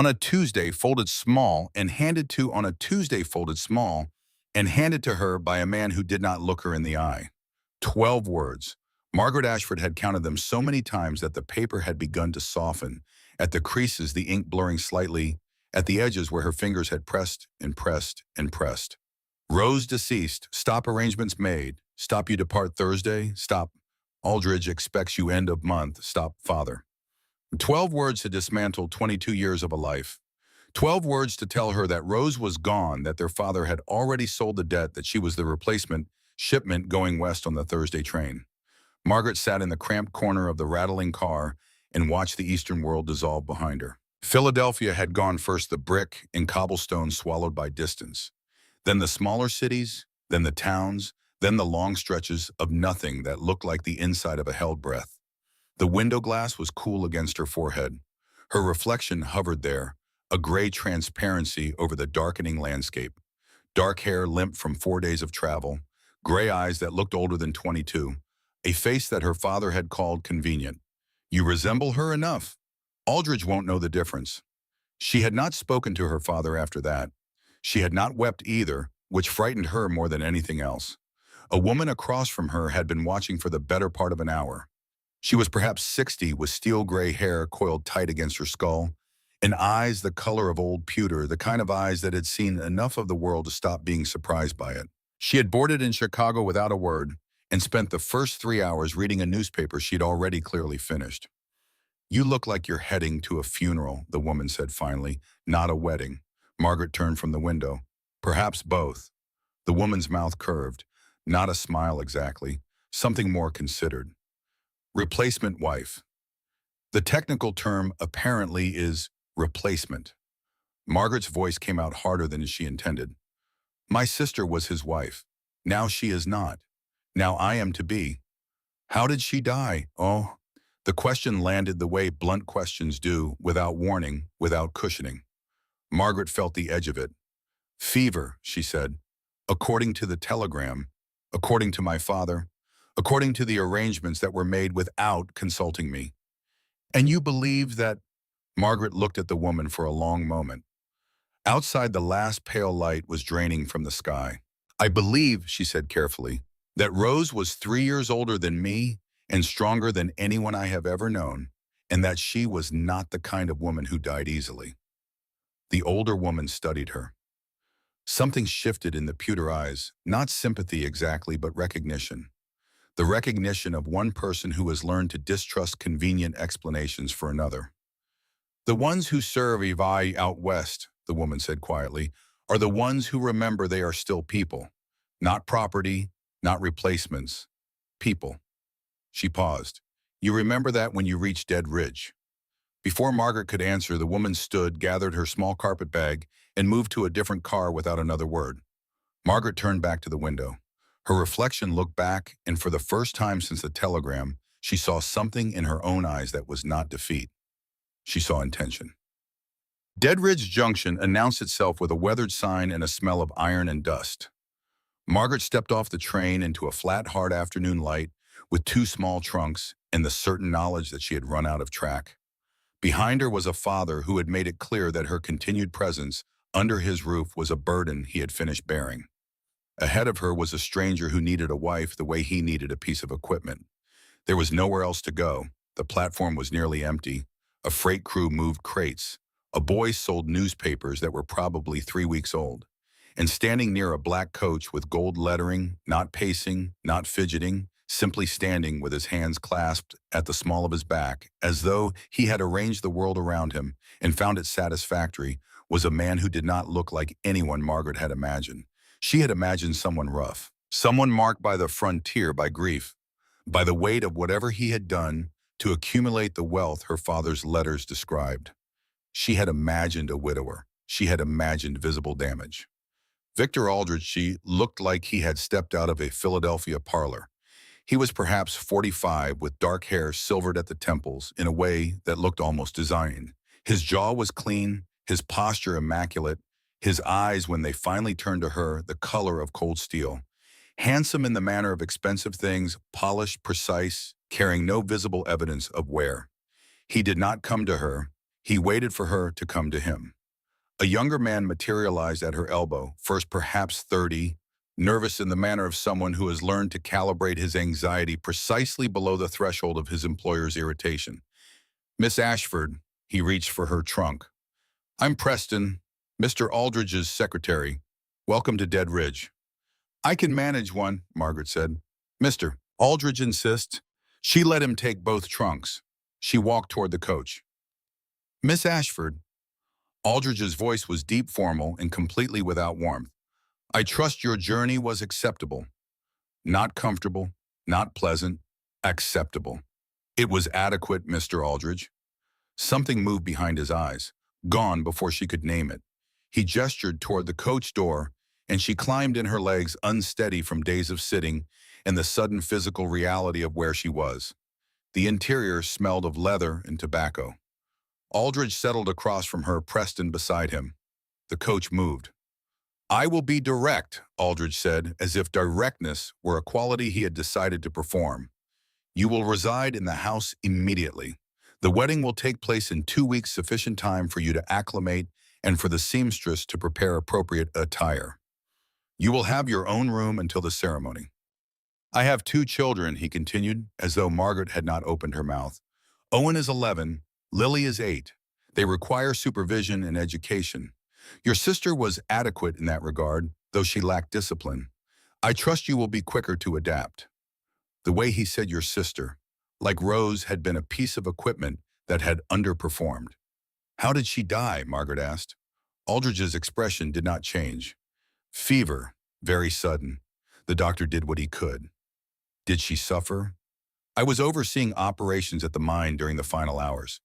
On a Tuesday folded small and handed to on a Tuesday folded small and handed to her by a man who did not look her in the eye. 12 words. Margaret Ashford had counted them so many times that the paper had begun to soften, at the creases the ink blurring slightly, at the edges where her fingers had pressed and pressed and pressed. Rose deceased. Stop arrangements made. Stop you depart Thursday. Stop. Aldridge expects you end of month. Stop father. 12 words to dismantle 22 years of a life. 12 words to tell her that Rose was gone, that their father had already sold the debt, that she was the replacement shipment going west on the Thursday train. Margaret sat in the cramped corner of the rattling car and watched the eastern world dissolve behind her. Philadelphia had gone first, the brick and cobblestone swallowed by distance. Then the smaller cities, then the towns, then the long stretches of nothing that looked like the inside of a held breath. The window glass was cool against her forehead. Her reflection hovered there, a gray transparency over the darkening landscape. Dark hair limp from 4 days of travel, gray eyes that looked older than 22, a face that her father had called convenient. You resemble her enough. Aldridge won't know the difference. She had not spoken to her father after that. She had not wept either, which frightened her more than anything else. A woman across from her had been watching for the better part of an hour. She was perhaps 60, with steel-gray hair coiled tight against her skull, and eyes the color of old pewter, the kind of eyes that had seen enough of the world to stop being surprised by it. She had boarded in Chicago without a word and spent the first 3 hours reading a newspaper she'd already clearly finished. You look like you're heading to a funeral, the woman said finally, not a wedding. Margaret turned from the window. Perhaps both. The woman's mouth curved. Not a smile exactly, something more considered. Replacement wife. The technical term apparently is replacement. Margaret's voice came out harder than she intended. My sister was his wife. Now she is not. Now I am to be. How did she die? Oh, the question landed the way blunt questions do, without warning, without cushioning. Margaret felt the edge of it. Fever, she said. According to the telegram, according to my father, according to the arrangements that were made without consulting me. And you believe that? Margaret looked at the woman for a long moment. Outside, the last pale light was draining from the sky. I believe, she said carefully, that Rose was 3 years older than me and stronger than anyone I have ever known, and that she was not the kind of woman who died easily. The older woman studied her. Something shifted in the pewter eyes, not sympathy exactly, but recognition. The recognition of one person who has learned to distrust convenient explanations for another. The ones who serve Evie out west, the woman said quietly, are the ones who remember they are still people. Not property, not replacements. People. She paused. You remember that when you reached Dead Ridge. Before Margaret could answer, the woman stood, gathered her small carpet bag, and moved to a different car without another word. Margaret turned back to the window. Her reflection looked back, and for the first time since the telegram, she saw something in her own eyes that was not defeat. She saw intention. Dead Ridge Junction announced itself with a weathered sign and a smell of iron and dust. Margaret stepped off the train into a flat, hard afternoon light with 2 small trunks and the certain knowledge that she had run out of track. Behind her was a father who had made it clear that her continued presence under his roof was a burden he had finished bearing. Ahead of her was a stranger who needed a wife the way he needed a piece of equipment. There was nowhere else to go. The platform was nearly empty. A freight crew moved crates. A boy sold newspapers that were probably 3 weeks old. And standing near a black coach with gold lettering, not pacing, not fidgeting, simply standing with his hands clasped at the small of his back, as though he had arranged the world around him and found it satisfactory, was a man who did not look like anyone Margaret had imagined. She had imagined someone rough, someone marked by the frontier, by grief, by the weight of whatever he had done to accumulate the wealth her father's letters described. She had imagined a widower. She had imagined visible damage. Victor Aldridge, she looked like he had stepped out of a Philadelphia parlor. He was perhaps 45, with dark hair silvered at the temples in a way that looked almost designed. His jaw was clean, his posture immaculate, his eyes, when they finally turned to her, the color of cold steel. Handsome in the manner of expensive things, polished, precise, carrying no visible evidence of wear. He did not come to her. He waited for her to come to him. A younger man materialized at her elbow, first perhaps 30, nervous in the manner of someone who has learned to calibrate his anxiety precisely below the threshold of his employer's irritation. "Miss Ashford," he reached for her trunk. "I'm Preston, Mr. Aldridge's secretary. Welcome to Dead Ridge." "I can manage one," Margaret said. "Mr. Aldridge insists." She let him take both trunks. She walked toward the coach. "Miss Ashford." Aldridge's voice was deep, formal, and completely without warmth. "I trust your journey was acceptable. Not comfortable, not pleasant, acceptable." "It was adequate, Mr. Aldridge." Something moved behind his eyes, gone before she could name it. He gestured toward the coach door, and she climbed in her legs, unsteady from days of sitting and the sudden physical reality of where she was. The interior smelled of leather and tobacco. Aldridge settled across from her, Preston beside him. The coach moved. "I will be direct," Aldridge said, as if directness were a quality he had decided to perform. "You will reside in the house immediately. The wedding will take place in 2 weeks, sufficient time for you to acclimate and for the seamstress to prepare appropriate attire. You will have your own room until the ceremony." "I have 2 children," he continued, as though Margaret had not opened her mouth. "Owen is 11, Lily is 8. They require supervision and education. Your sister was adequate in that regard, though she lacked discipline. I trust you will be quicker to adapt." The way he said "your sister," like Rose had been a piece of equipment that had underperformed. "How did she die?" Margaret asked. Aldridge's expression did not change. "Fever, very sudden. The doctor did what he could." "Did she suffer?" "I was overseeing operations at the mine during the final hours."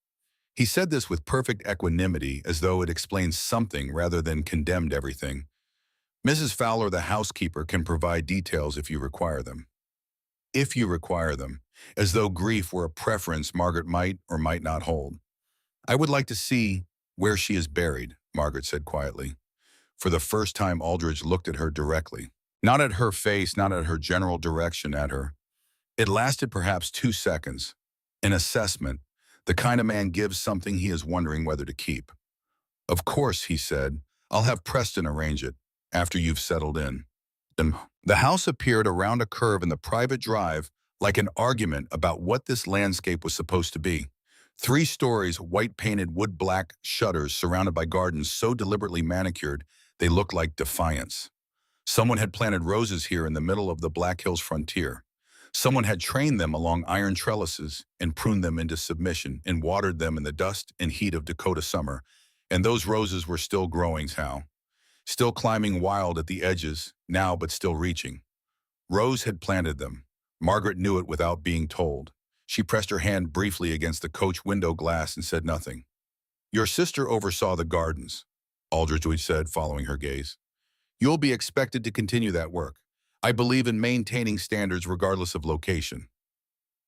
He said this with perfect equanimity, as though it explained something rather than condemned everything. "Mrs. Fowler, the housekeeper, can provide details if you require them." If you require them, as though grief were a preference Margaret might or might not hold. "I would like to see where she is buried," Margaret said quietly. For the first time, Aldridge looked at her directly. Not at her face, not at her general direction, at her. It lasted perhaps 2 seconds. An assessment, the kind of man gives something he is wondering whether to keep. "Of course," he said. "I'll have Preston arrange it, after you've settled in." The house appeared around a curve in the private drive, like an argument about what this landscape was supposed to be. 3 stories, white-painted wood-black shutters surrounded by gardens so deliberately manicured they looked like defiance. Someone had planted roses here in the middle of the Black Hills frontier. Someone had trained them along iron trellises and pruned them into submission and watered them in the dust and heat of Dakota summer, and those roses were still growing now. Still climbing wild at the edges, now but still reaching. Rose had planted them. Margaret knew it without being told. She pressed her hand briefly against the coach window glass and said nothing. "Your sister oversaw the gardens," Aldridge said, following her gaze. "You'll be expected to continue that work. I believe in maintaining standards regardless of location."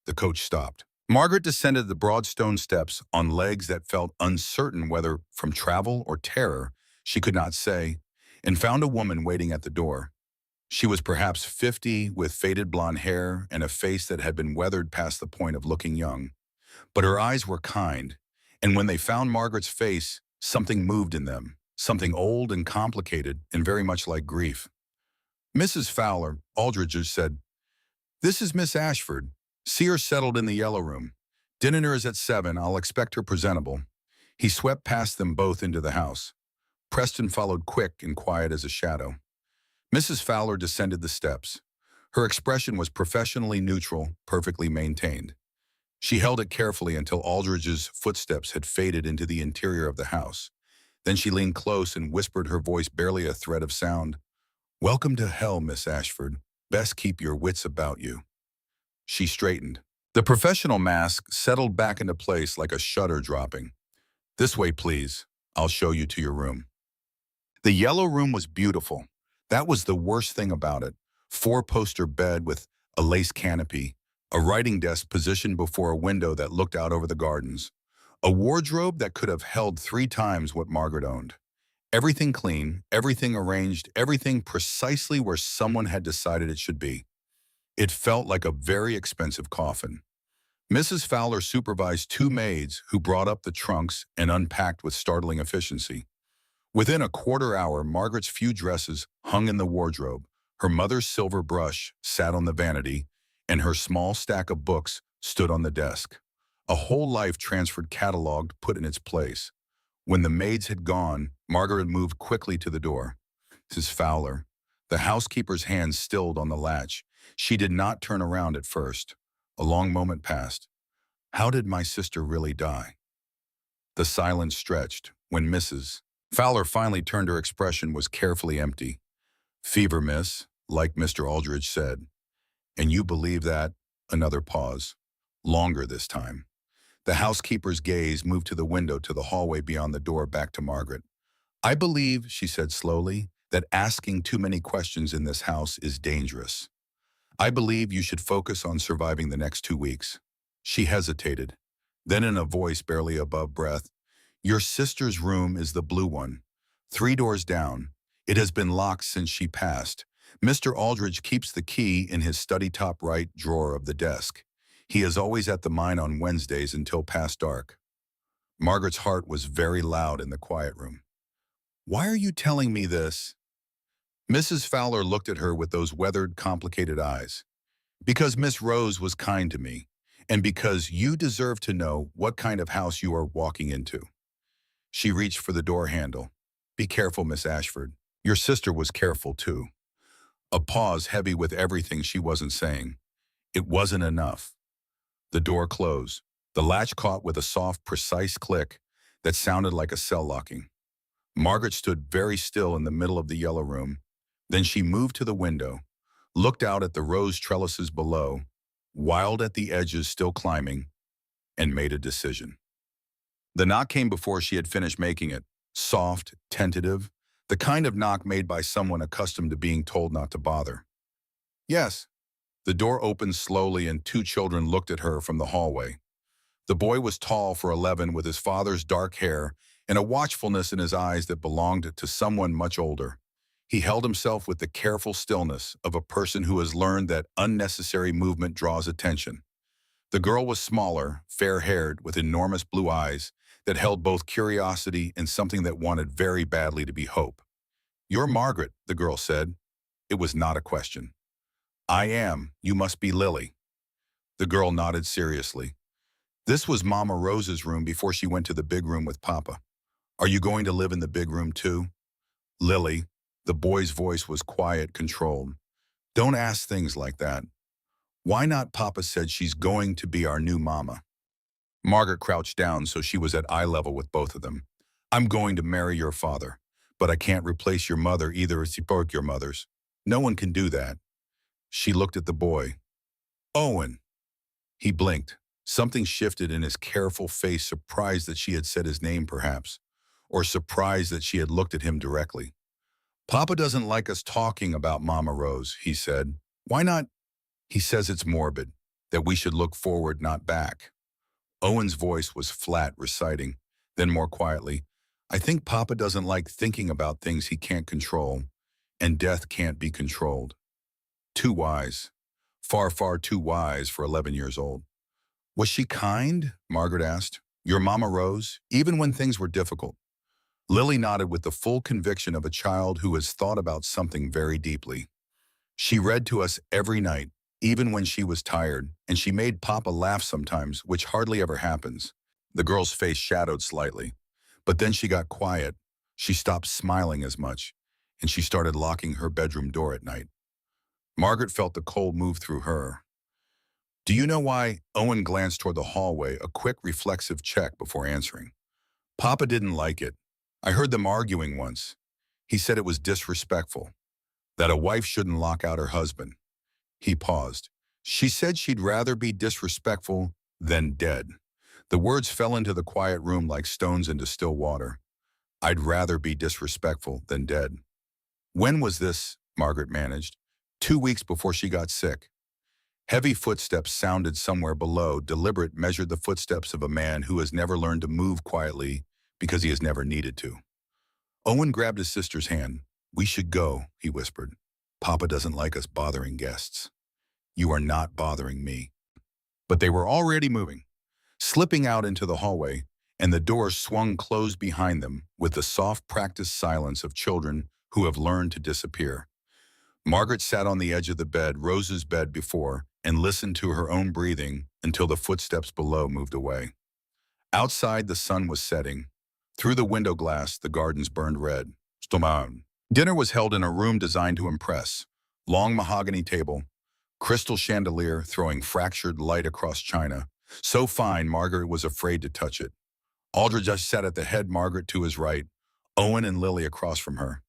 The coach stopped. Margaret descended the broad stone steps on legs that felt uncertain whether from travel or terror, she could not say, and found a woman waiting at the door. She was perhaps 50, with faded blonde hair and a face that had been weathered past the point of looking young. But her eyes were kind, and when they found Margaret's face, something moved in them, something old and complicated and very much like grief. "Mrs. Fowler," Aldridge said, "this is Miss Ashford. See her settled in the yellow room. Dinner is at 7. I'll expect her presentable." He swept past them both into the house. Preston followed, quick and quiet as a shadow. Mrs. Fowler descended the steps. Her expression was professionally neutral, perfectly maintained. She held it carefully until Aldridge's footsteps had faded into the interior of the house. Then she leaned close and whispered, her voice barely a thread of sound. "Welcome to hell, Miss Ashford. Best keep your wits about you." She straightened. The professional mask settled back into place like a shutter dropping. "This way, please. I'll show you to your room." The yellow room was beautiful. That was the worst thing about it. 4-poster bed with a lace canopy, a writing desk positioned before a window that looked out over the gardens, a wardrobe that could have held 3 times what Margaret owned. Everything clean, everything arranged, everything precisely where someone had decided it should be. It felt like a very expensive coffin. Mrs. Fowler supervised two maids who brought up the trunks and unpacked with startling efficiency. Within a quarter hour, Margaret's few dresses hung in the wardrobe, her mother's silver brush sat on the vanity, and her small stack of books stood on the desk. A whole life transferred cataloged put in its place. When the maids had gone, Margaret moved quickly to the door. Mrs. Fowler. The housekeeper's hand stilled on the latch. She did not turn around at first. A long moment passed. How did my sister really die? The silence stretched. When Mrs. Fowler finally turned, her expression was carefully empty. Fever, miss, like Mr. Aldridge said. And you believe that? Another pause. Longer this time. The housekeeper's gaze moved to the window, to the hallway beyond the door, back to Margaret. I believe, she said slowly, that asking too many questions in this house is dangerous. I believe you should focus on surviving the next 2 weeks. She hesitated. Then in a voice barely above breath, your sister's room is the blue one, 3 doors down. It has been locked since she passed. Mr. Aldridge keeps the key in his study top right drawer of the desk. He is always at the mine on Wednesdays until past dark. Margaret's heart was very loud in the quiet room. Why are you telling me this? Mrs. Fowler looked at her with those weathered, complicated eyes. Because Miss Rose was kind to me, and because you deserve to know what kind of house you are walking into. She reached for the door handle. Be careful, Miss Ashford. Your sister was careful, too. A pause heavy with everything she wasn't saying. It wasn't enough. The door closed. The latch caught with a soft, precise click that sounded like a cell locking. Margaret stood very still in the middle of the yellow room. Then she moved to the window, looked out at the rose trellises below, wild at the edges still climbing, and made a decision. The knock came before she had finished making it, soft, tentative, the kind of knock made by someone accustomed to being told not to bother. Yes. The door opened slowly and 2 children looked at her from the hallway. The boy was tall for 11 with his father's dark hair and a watchfulness in his eyes that belonged to someone much older. He held himself with the careful stillness of a person who has learned that unnecessary movement draws attention. The girl was smaller, fair-haired, with enormous blue eyes that held both curiosity and something that wanted very badly to be hope. You're Margaret, the girl said. It was not a question. I am. You must be Lily. The girl nodded seriously. This was Mama Rose's room before she went to the big room with Papa. Are you going to live in the big room too? Lily. The boy's voice was quiet, controlled. Don't ask things like that. Why not? Papa said she's going to be our new mama. Margaret crouched down so she was at eye level with both of them. I'm going to marry your father, but I can't replace your mother either. Reciproc your mother's. No one can do that. She looked at the boy. Owen. He blinked. Something shifted in his careful face, surprised that she had said his name perhaps, or surprised that she had looked at him directly. Papa doesn't like us talking about Mama Rose, he said. Why not? He says it's morbid, that we should look forward, not back. Owen's voice was flat, reciting, then more quietly, I think Papa doesn't like thinking about things he can't control, and death can't be controlled. Too wise. Far, far too wise for 11 years old. Was she kind? Margaret asked. Your Mama Rose, even when things were difficult. Lily nodded with the full conviction of a child who has thought about something very deeply. She read to us every night, even when she was tired, and she made Papa laugh sometimes, which hardly ever happens. The girl's face shadowed slightly. But then she got quiet. She stopped smiling as much, and she started locking her bedroom door at night. Margaret felt the cold move through her. Do you know why? Owen glanced toward the hallway, a quick reflexive check before answering. Papa didn't like it. I heard them arguing once. He said it was disrespectful, that a wife shouldn't lock out her husband. He paused. She said she'd rather be disrespectful than dead. The words fell into the quiet room like stones into still water. I'd rather be disrespectful than dead. When was this? Margaret managed. 2 weeks before she got sick. Heavy footsteps sounded somewhere below. Deliberate measured the footsteps of a man who has never learned to move quietly because he has never needed to. Owen grabbed his sister's hand. We should go, he whispered. Papa doesn't like us bothering guests. You are not bothering me. but they were already moving, slipping out into the hallway, and the doors swung closed behind them with the soft practiced silence of children who have learned to disappear. Margaret sat on the edge of the bed, Rose's bed before, and listened to her own breathing until the footsteps below moved away. Outside, the sun was setting. Through the window glass, the gardens burned red. Stoman. Dinner was held in a room designed to impress. Long mahogany table, crystal chandelier throwing fractured light across china. So fine, Margaret was afraid to touch it. Aldridge sat at the head, Margaret to his right, Owen and Lily across from her.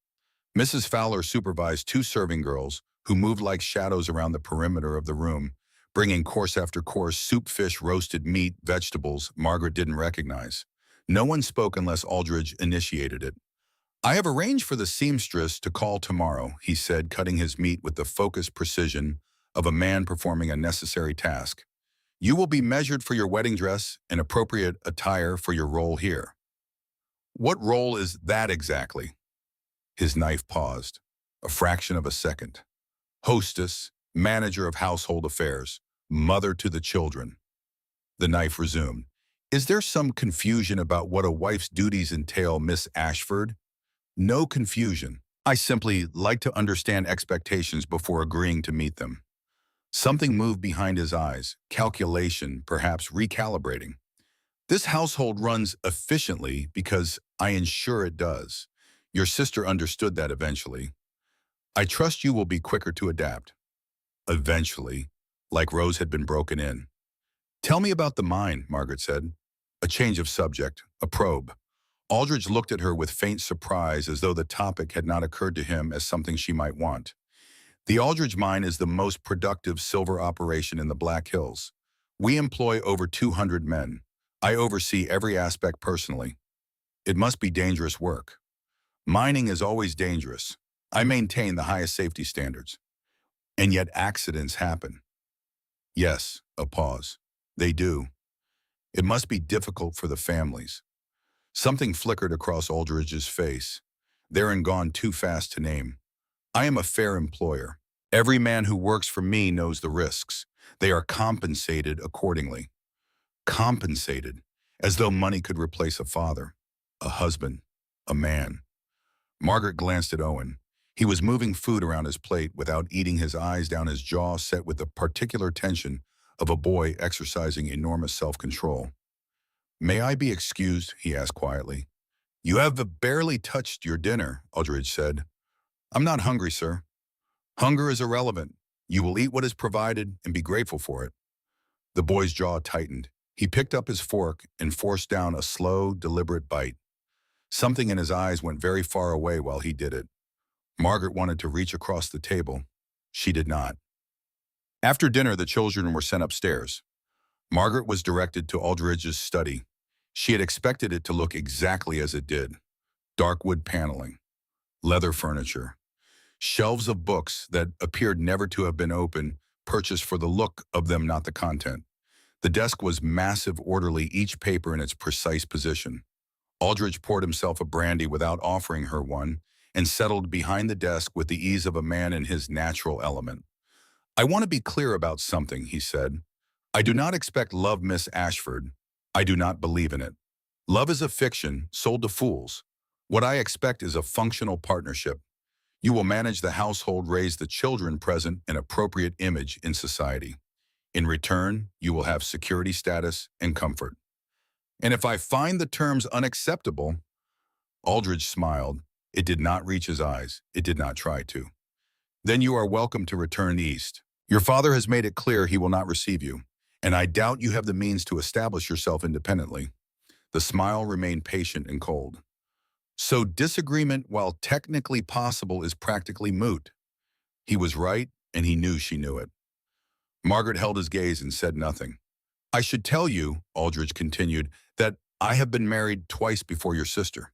Mrs. Fowler supervised two serving girls who moved like shadows around the perimeter of the room, bringing course after course, soup, fish, roasted meat, vegetables Margaret didn't recognize. No one spoke unless Aldridge initiated it. "I have arranged for the seamstress to call tomorrow," he said, cutting his meat with the focused precision of a man performing a necessary task. "You will be measured for your wedding dress and appropriate attire for your role here." "What role is that exactly?" His knife paused, a fraction of a second. "Hostess, manager of household affairs, mother to the children." The knife resumed. "Is there some confusion about what a wife's duties entail, Miss Ashford?" "No confusion. I simply like to understand expectations before agreeing to meet them." Something moved behind his eyes, calculation, perhaps recalibrating. "This household runs efficiently because I ensure it does. Your sister understood that eventually. I trust you will be quicker to adapt." Eventually, like Rose had been broken in. "Tell me about the mine," Margaret said. A change of subject, a probe. Aldridge looked at her with faint surprise as though the topic had not occurred to him as something she might want. "The Aldridge Mine is the most productive silver operation in the Black Hills. We employ over 200 men. I oversee every aspect personally. It must be dangerous work." "Mining is always dangerous. I maintain the highest safety standards." "And yet accidents happen." "Yes," a pause. "They do. It must be difficult for the families." Something flickered across Aldridge's face. "They're and gone too fast to name. I am a fair employer. Every man who works for me knows the risks. They are compensated accordingly." Compensated, as though money could replace a father, a husband, a man. Margaret glanced at Owen. He was moving food around his plate without eating, his eyes down, his jaw set with the particular tension of a boy exercising enormous self-control. "May I be excused?" he asked quietly. "You have barely touched your dinner," Aldridge said. "I'm not hungry, sir." "Hunger is irrelevant. You will eat what is provided and be grateful for it." The boy's jaw tightened. He picked up his fork and forced down a slow, deliberate bite. Something in his eyes went very far away while he did it. Margaret wanted to reach across the table. She did not. After dinner, the children were sent upstairs. Margaret was directed to Aldridge's study. She had expected it to look exactly as it did. Dark wood paneling, leather furniture, shelves of books that appeared never to have been opened, purchased for the look of them, not the content. The desk was massive, orderly, each paper in its precise position. Aldridge poured himself a brandy without offering her one and settled behind the desk with the ease of a man in his natural element. "I want to be clear about something," he said. "I do not expect love, Miss Ashford. I do not believe in it. Love is a fiction sold to fools. What I expect is a functional partnership. You will manage the household, raise the children, present an appropriate image in society. In return, you will have security, status, and comfort. And if I find the terms unacceptable—" Aldridge smiled. It did not reach his eyes. It did not try to. "Then you are welcome to return east. Your father has made it clear he will not receive you, and I doubt you have the means to establish yourself independently." The smile remained patient and cold. "So disagreement, while technically possible, is practically moot." He was right, and he knew she knew it. Margaret held his gaze and said nothing. "I should tell you," Aldridge continued, "that I have been married twice before your sister.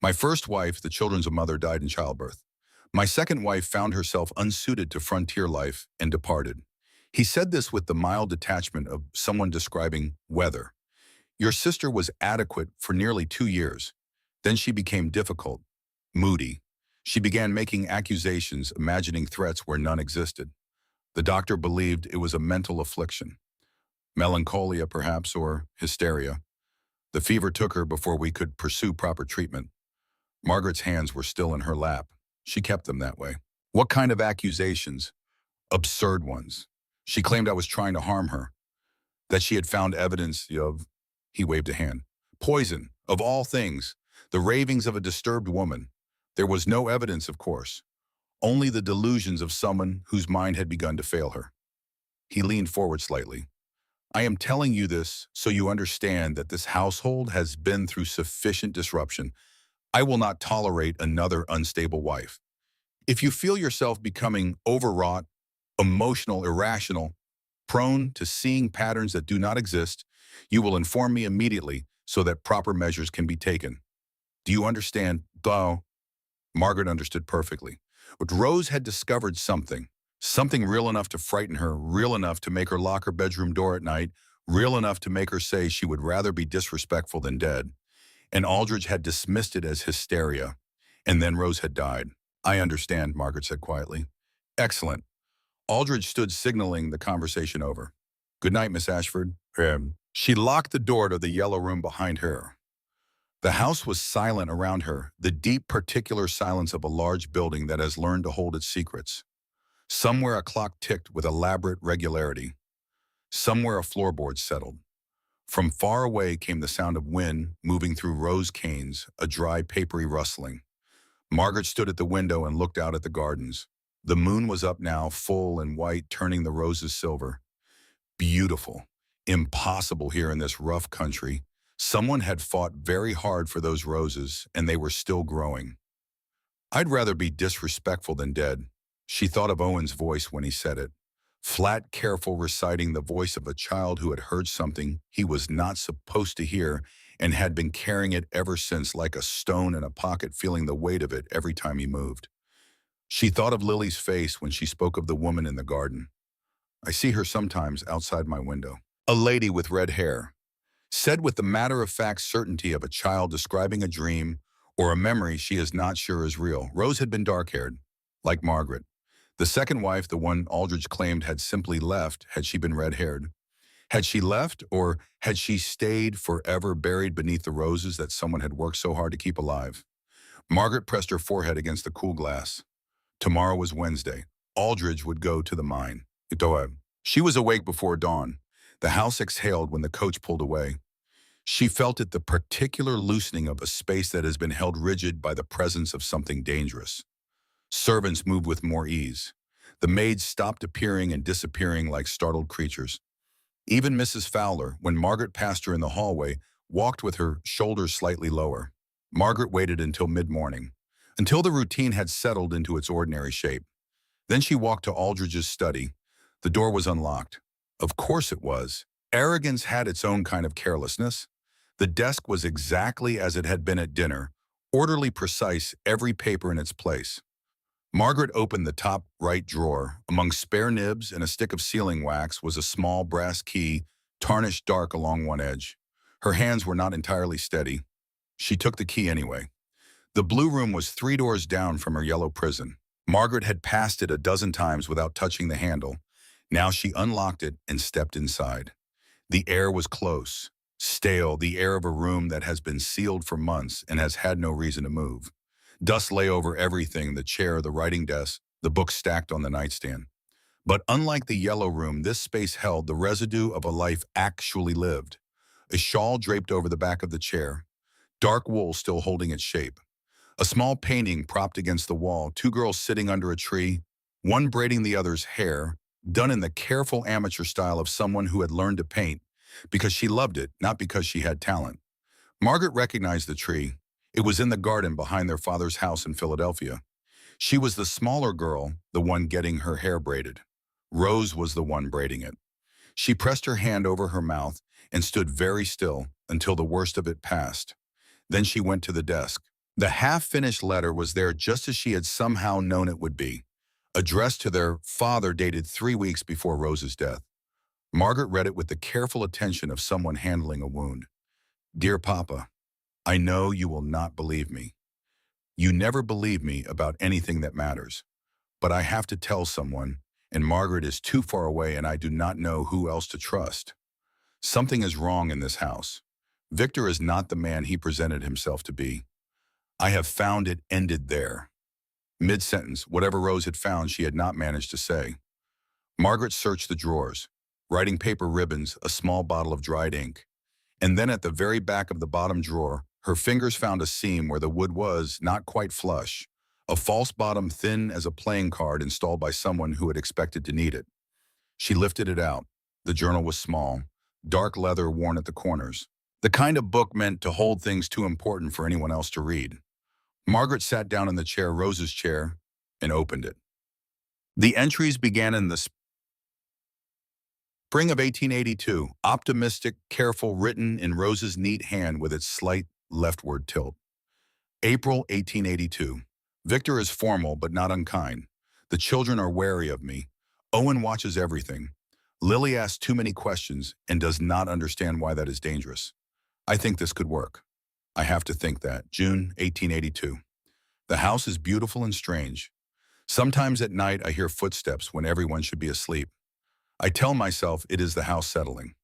My first wife, the children's mother, died in childbirth. My second wife found herself unsuited to frontier life and departed." He said this with the mild detachment of someone describing weather. "Your sister was adequate for nearly 2 years. Then she became difficult, moody. She began making accusations, imagining threats where none existed. The doctor believed it was a mental affliction. Melancholia, perhaps, or hysteria. The fever took her before we could pursue proper treatment. Margaret's hands were still in her lap. She kept them that way. What kind of accusations? Absurd ones. She claimed I was trying to harm her, that she had found evidence of, he waved a hand, poison, of all things, the ravings of a disturbed woman. There was no evidence, of course, only the delusions of someone whose mind had begun to fail her. He leaned forward slightly. I am telling you this so you understand that this household has been through sufficient disruption. I will not tolerate another unstable wife. If you feel yourself becoming overwrought, emotional, irrational, prone to seeing patterns that do not exist, you will inform me immediately so that proper measures can be taken. Do you understand? Though Margaret understood perfectly. But Rose had discovered something real enough to frighten her, real enough to make her lock her bedroom door at night, real enough to make her say she would rather be disrespectful than dead. And Aldridge had dismissed it as hysteria. And then Rose had died. I understand, Margaret said quietly. Excellent. Aldridge stood signaling the conversation over. Good night, Miss Ashford. She locked the door to the yellow room behind her. The house was silent around her, the deep particular silence of a large building that has learned to hold its secrets. Somewhere a clock ticked with elaborate regularity. Somewhere a floorboard settled. From far away came the sound of wind moving through rose canes, a dry, papery rustling. Margaret stood at the window and looked out at the gardens. The moon was up now, full and white, turning the roses silver. Beautiful. Impossible here in this rough country. Someone had fought very hard for those roses, and they were still growing. I'd rather be disrespectful than dead. She thought of Owen's voice when he said it. Flat, careful, reciting the voice of a child who had heard something he was not supposed to hear and had been carrying it ever since, like a stone in a pocket, feeling the weight of it every time he moved. She thought of Lily's face when she spoke of the woman in the garden. I see her sometimes outside my window. A lady with red hair. Said with the matter-of-fact certainty of a child describing a dream or a memory she is not sure is real. Rose had been dark-haired, like Margaret. The second wife, the one Aldridge claimed had simply left, had she been red-haired. Had she left, or had she stayed forever buried beneath the roses that someone had worked so hard to keep alive? Margaret pressed her forehead against the cool glass. Tomorrow was Wednesday. Aldridge would go to the mine. She was awake before dawn. The house exhaled when the coach pulled away. She felt it, the particular loosening of a space that has been held rigid by the presence of something dangerous. Servants moved with more ease. The maids stopped appearing and disappearing like startled creatures. Even Mrs. Fowler, when Margaret passed her in the hallway, walked with her shoulders slightly lower. Margaret waited until mid-morning, until the routine had settled into its ordinary shape. Then she walked to Aldridge's study. The door was unlocked. Of course it was. Arrogance had its own kind of carelessness. The desk was exactly as it had been at dinner, orderly, precise, every paper in its place. Margaret opened the top right drawer. Among spare nibs and a stick of sealing wax was a small brass key, tarnished dark along one edge. Her hands were not entirely steady. She took the key anyway. The blue room was 3 doors down from her yellow prison. Margaret had passed it a dozen times without touching the handle. Now she unlocked it and stepped inside. The air was close, stale, the air of a room that has been sealed for months and has had no reason to move. Dust lay over everything, the chair, the writing desk, the books stacked on the nightstand. But unlike the yellow room, this space held the residue of a life actually lived. A shawl draped over the back of the chair, dark wool still holding its shape. A small painting propped against the wall, 2 girls sitting under a tree, one braiding the other's hair, done in the careful amateur style of someone who had learned to paint because she loved it, not because she had talent. Margaret recognized the tree. It was in the garden behind their father's house in Philadelphia. She was the smaller girl, the one getting her hair braided. Rose was the one braiding it. She pressed her hand over her mouth and stood very still until the worst of it passed. Then she went to the desk. The half-finished letter was there just as she had somehow known it would be, addressed to their father, dated 3 weeks before Rose's death. Margaret read it with the careful attention of someone handling a wound. Dear Papa, I know you will not believe me. You never believe me about anything that matters. But I have to tell someone, and Margaret is too far away and I do not know who else to trust. Something is wrong in this house. Victor is not the man he presented himself to be. I have found it ended there. Mid-sentence, whatever Rose had found she had not managed to say. Margaret searched the drawers, writing paper ribbons, a small bottle of dried ink. And then at the very back of the bottom drawer, her fingers found a seam where the wood was not quite flush, a false bottom thin as a playing card installed by someone who had expected to need it. She lifted it out. The journal was small, dark leather worn at the corners. The kind of book meant to hold things too important for anyone else to read. Margaret sat down in the chair, Rose's chair, and opened it. The entries began in the spring of 1882, optimistic, careful, written in Rose's neat hand with its slight leftward tilt. April 1882. Victor is formal but not unkind. The children are wary of me. Owen watches everything. Lily asks too many questions and does not understand why that is dangerous. I think this could work. I have to think that. June 1882. The house is beautiful and strange. Sometimes at night I hear footsteps when everyone should be asleep. I tell myself it is the house settling.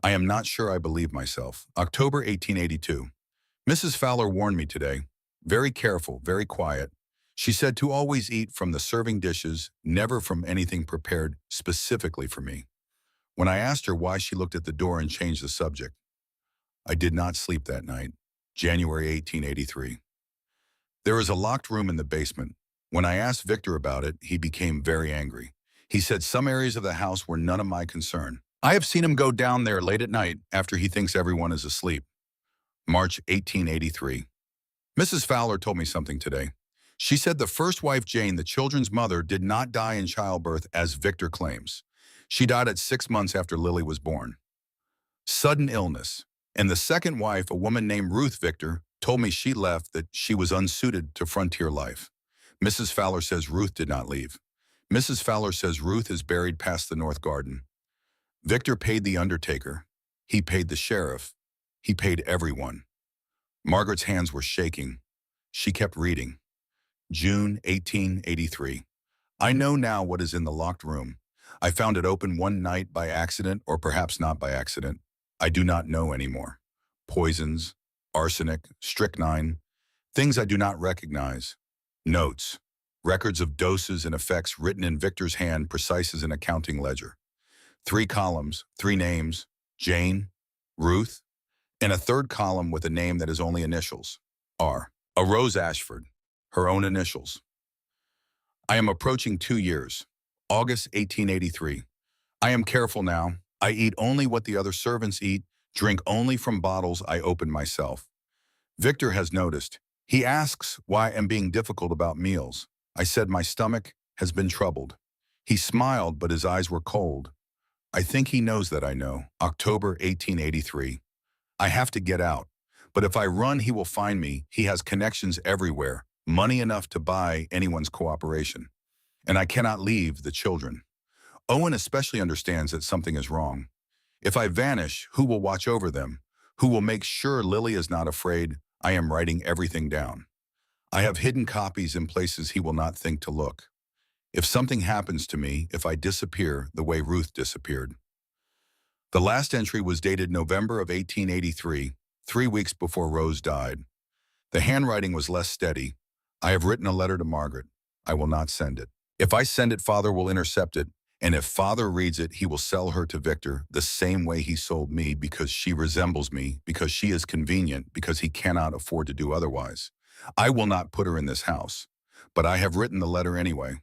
I am not sure I believe myself. October 1882. Mrs. Fowler warned me today. Very careful, very quiet. She said to always eat from the serving dishes, never from anything prepared specifically for me. When I asked her why, she looked at the door and changed the subject. I did not sleep that night. January 1883. There is a locked room in the basement. When I asked Victor about it, he became very angry. He said some areas of the house were none of my concern. I have seen him go down there late at night after he thinks everyone is asleep. March 1883. Mrs. Fowler told me something today. She said the first wife, Jane, the children's mother, did not die in childbirth as Victor claims. She died at 6 months after Lily was born. Sudden illness. And the second wife, a woman named Ruth Victor, told me she left, that she was unsuited to frontier life. Mrs. Fowler says Ruth did not leave. Mrs. Fowler says Ruth is buried past the north garden. Victor paid the undertaker. He paid the sheriff. He paid everyone. Margaret's hands were shaking. She kept reading. June 1883. I know now what is in the locked room. I found it open one night by accident, or perhaps not by accident. I do not know anymore. Poisons, arsenic, strychnine, things I do not recognize. Notes. Records of doses and effects written in Victor's hand, precise as an accounting ledger. 3 columns, 3 names, Jane, Ruth, and a third column with a name that is only initials, R. A Rose Ashford, her own initials. I am approaching 2 years, August 1883. I am careful now. I eat only what the other servants eat, drink only from bottles I open myself. Victor has noticed. He asks why I am being difficult about meals. I said my stomach has been troubled. He smiled, but his eyes were cold. I think he knows that I know. October 1883. I have to get out. But if I run, he will find me. He has connections everywhere, money enough to buy anyone's cooperation. And I cannot leave the children. Owen especially understands that something is wrong. If I vanish, who will watch over them? Who will make sure Lily is not afraid I am writing everything down? I have hidden copies in places he will not think to look. If something happens to me, if I disappear the way Ruth disappeared. The last entry was dated November of 1883, 3 weeks before Rose died. The handwriting was less steady. I have written a letter to Margaret. I will not send it. If I send it, Father will intercept it, and if Father reads it, he will sell her to Victor the same way he sold me, because she resembles me, because she is convenient, because he cannot afford to do otherwise. I will not put her in this house, but I have written the letter anyway.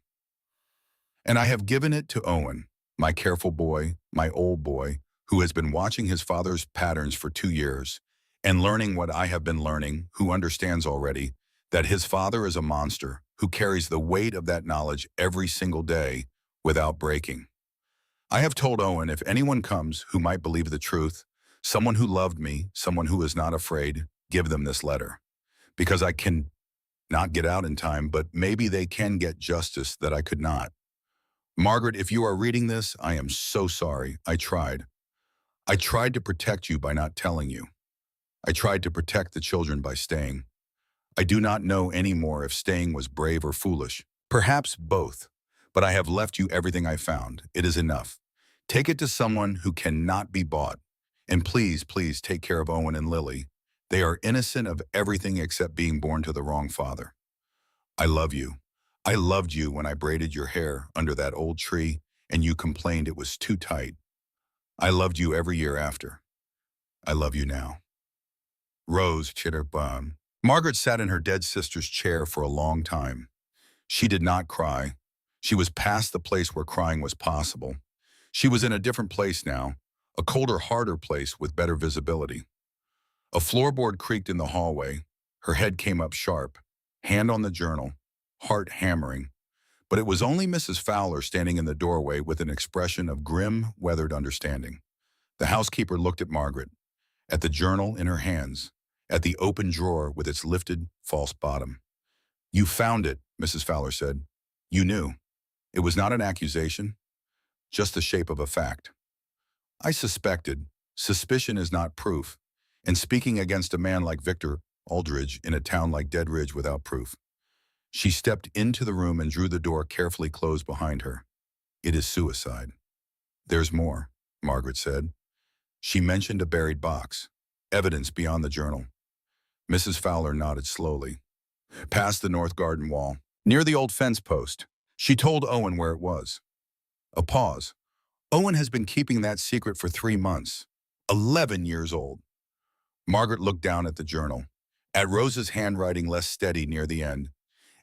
And I have given it to Owen, my careful boy, my old boy, who has been watching his father's patterns for 2 years and learning what I have been learning, who understands already that his father is a monster who carries the weight of that knowledge every single day without breaking. I have told Owen if anyone comes who might believe the truth, someone who loved me, someone who is not afraid, give them this letter. Because I can not get out in time, but maybe they can get justice that I could not. Margaret, if you are reading this, I am so sorry. I tried. I tried to protect you by not telling you. I tried to protect the children by staying. I do not know anymore if staying was brave or foolish. Perhaps both. But I have left you everything I found. It is enough. Take it to someone who cannot be bought. And please, please take care of Owen and Lily. They are innocent of everything except being born to the wrong father. I love you. I loved you when I braided your hair under that old tree and you complained it was too tight. I loved you every year after. I love you now. Rose Chitterbum. Margaret sat in her dead sister's chair for a long time. She did not cry. She was past the place where crying was possible. She was in a different place now, a colder, harder place with better visibility. A floorboard creaked in the hallway. Her head came up sharp, hand on the journal, heart hammering. But it was only Mrs. Fowler standing in the doorway with an expression of grim, weathered understanding. The housekeeper looked at Margaret, at the journal in her hands, at the open drawer with its lifted, false bottom. You found it, Mrs. Fowler said. You knew. It was not an accusation, just the shape of a fact. I suspected. Suspicion is not proof. And speaking against a man like Victor Aldridge in a town like Dead Ridge without proof. She stepped into the room and drew the door carefully closed behind her. It is suicide. There's more, Margaret said. She mentioned a buried box, evidence beyond the journal. Mrs. Fowler nodded slowly. Past the north garden wall, near the old fence post. She told Owen where it was. A pause. Owen has been keeping that secret for 3 months. 11 years old. Margaret looked down at the journal, at Rose's handwriting less steady near the end,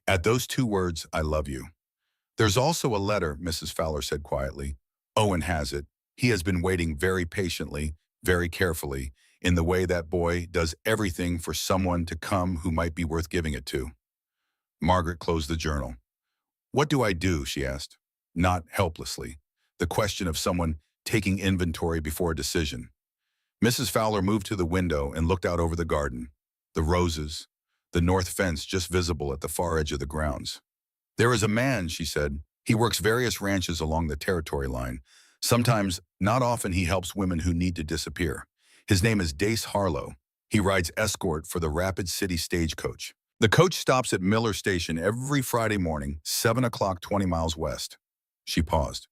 at those 2 words, I love you. There's also a letter, Mrs. Fowler said quietly. Owen has it. He has been waiting very patiently, very carefully, in the way that boy does everything for someone to come who might be worth giving it to. Margaret closed the journal. What do I do, she asked, not helplessly, the question of someone taking inventory before a decision. Mrs. Fowler moved to the window and looked out over the garden, the roses, the north fence just visible at the far edge of the grounds. There is a man, she said. He works various ranches along the territory line. Sometimes, not often, he helps women who need to disappear. His name is Dace Harlow. He rides escort for the Rapid City stagecoach. The coach stops at Miller Station every Friday morning, 7 o'clock 20 miles west. She paused.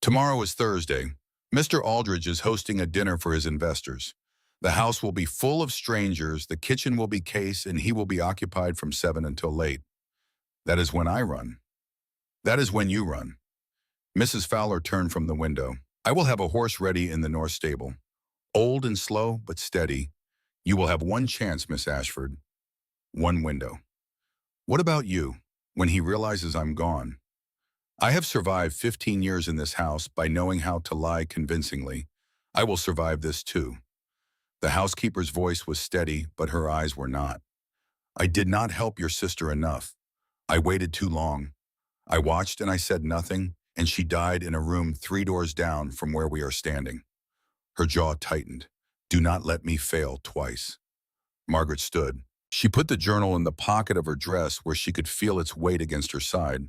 Tomorrow is Thursday. Mr. Aldridge is hosting a dinner for his investors. The house will be full of strangers, the kitchen will be case, and he will be occupied from 7 until late. That is when I run. That is when you run. Mrs. Fowler turned from the window. I will have a horse ready in the north stable. Old and slow, but steady. You will have one chance, Miss Ashford. One window. What about you, when he realizes I'm gone? I have survived 15 years in this house by knowing how to lie convincingly. I will survive this too. The housekeeper's voice was steady, but her eyes were not. I did not help your sister enough. I waited too long. I watched and I said nothing, and she died in a room 3 doors down from where we are standing. Her jaw tightened. Do not let me fail twice. Margaret stood. She put the journal in the pocket of her dress where she could feel its weight against her side.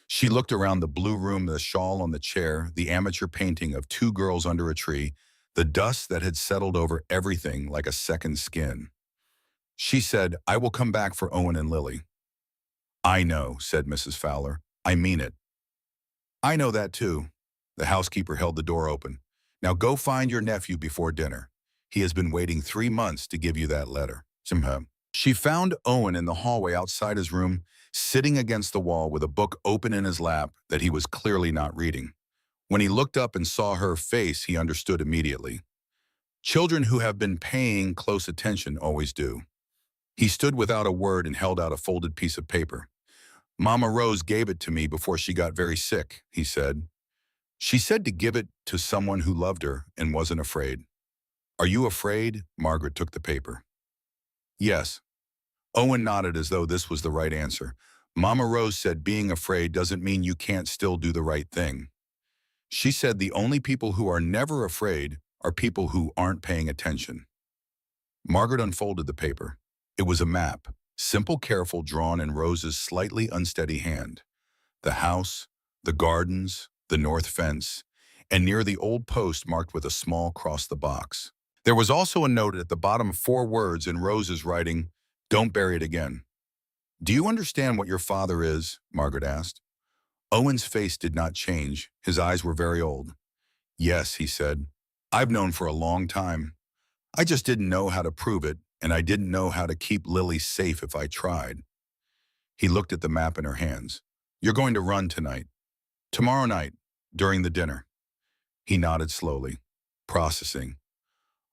She looked around the blue room, the shawl on the chair, the amateur painting of 2 girls under a tree, the dust that had settled over everything like a second skin. She said, I will come back for Owen and Lily. I know, said Mrs. Fowler. I mean it. I know that too. The housekeeper held the door open. Now go find your nephew before dinner. He has been waiting 3 months to give you that letter. She found Owen in the hallway outside his room, sitting against the wall with a book open in his lap that he was clearly not reading. When he looked up and saw her face, he understood immediately. Children who have been paying close attention always do. He stood without a word and held out a folded piece of paper. Mama Rose gave it to me before she got very sick, he said. She said to give it to someone who loved her and wasn't afraid. Are you afraid? Margaret took the paper. Yes. Owen nodded as though this was the right answer. Mama Rose said being afraid doesn't mean you can't still do the right thing. She said the only people who are never afraid are people who aren't paying attention. Margaret unfolded the paper. It was a map, simple, careful, drawn in Rose's slightly unsteady hand. The house, the gardens, the north fence, and near the old post marked with a small cross the box. There was also a note at the bottom, 4 words in Rose's writing, don't bury it again. Do you understand what your father is? Margaret asked. Owen's face did not change. His eyes were very old. Yes, he said. I've known for a long time. I just didn't know how to prove it, and I didn't know how to keep Lily safe if I tried. He looked at the map in her hands. You're going to run tonight. Tomorrow night, during the dinner. He nodded slowly, processing.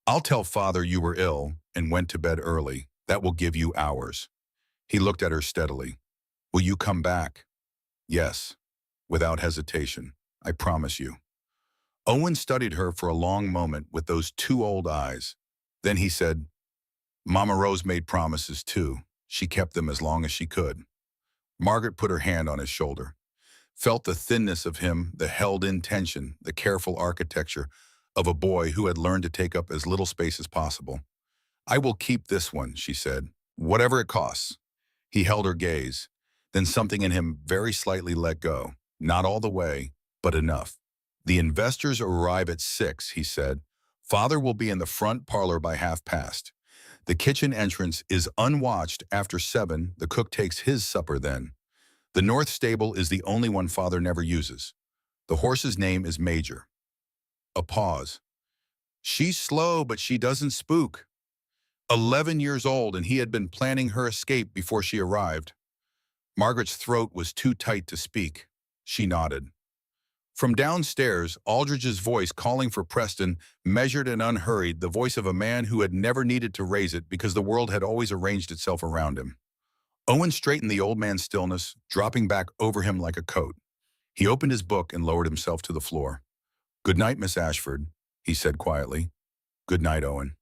I'll tell father you were ill and went to bed early. That will give you hours. He looked at her steadily. Will you come back? Yes, without hesitation. I promise you. Owen studied her for a long moment with those two old eyes. Then he said, Mama Rose made promises too. She kept them as long as she could. Margaret put her hand on his shoulder, felt the thinness of him, the held-in tension, the careful architecture of a boy who had learned to take up as little space as possible. I will keep this one, she said, whatever it costs. He held her gaze. Then something in him very slightly let go. Not all the way, but enough. The investors arrive at 6, he said. Father will be in the front parlor by 5:30. The kitchen entrance is unwatched after 7. The cook takes his supper then. The north stable is the only one father never uses. The horse's name is Major. A pause. She's slow, but she doesn't spook. 11 years old, and he had been planning her escape before she arrived. Margaret's throat was too tight to speak. She nodded. From downstairs, Aldridge's voice calling for Preston, measured and unhurried, the voice of a man who had never needed to raise it because the world had always arranged itself around him. Owen straightened the old man's stillness, dropping back over him like a coat. He opened his book and lowered himself to the floor. Good night, Miss Ashford, he said quietly. Good night, Owen.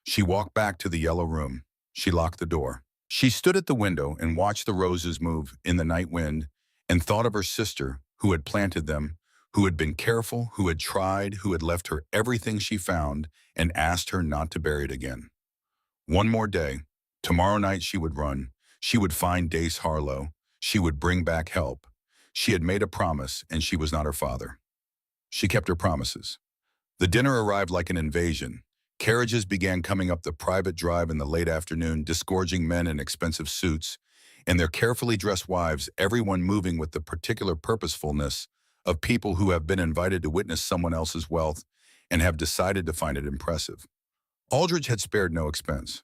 She walked back to the yellow room. She locked the door. She stood at the window and watched the roses move in the night wind and thought of her sister who had planted them, who had been careful, who had tried, who had left her everything she found and asked her not to bury it again. One more day. Tomorrow night she would run. She would find Dace Harlow. She would bring back help. She had made a promise, and she was not her father. She kept her promises. The dinner arrived like an invasion. Carriages began coming up the private drive in the late afternoon, disgorging men in expensive suits, and their carefully dressed wives, everyone moving with the particular purposefulness of people who have been invited to witness someone else's wealth and have decided to find it impressive. Aldridge had spared no expense.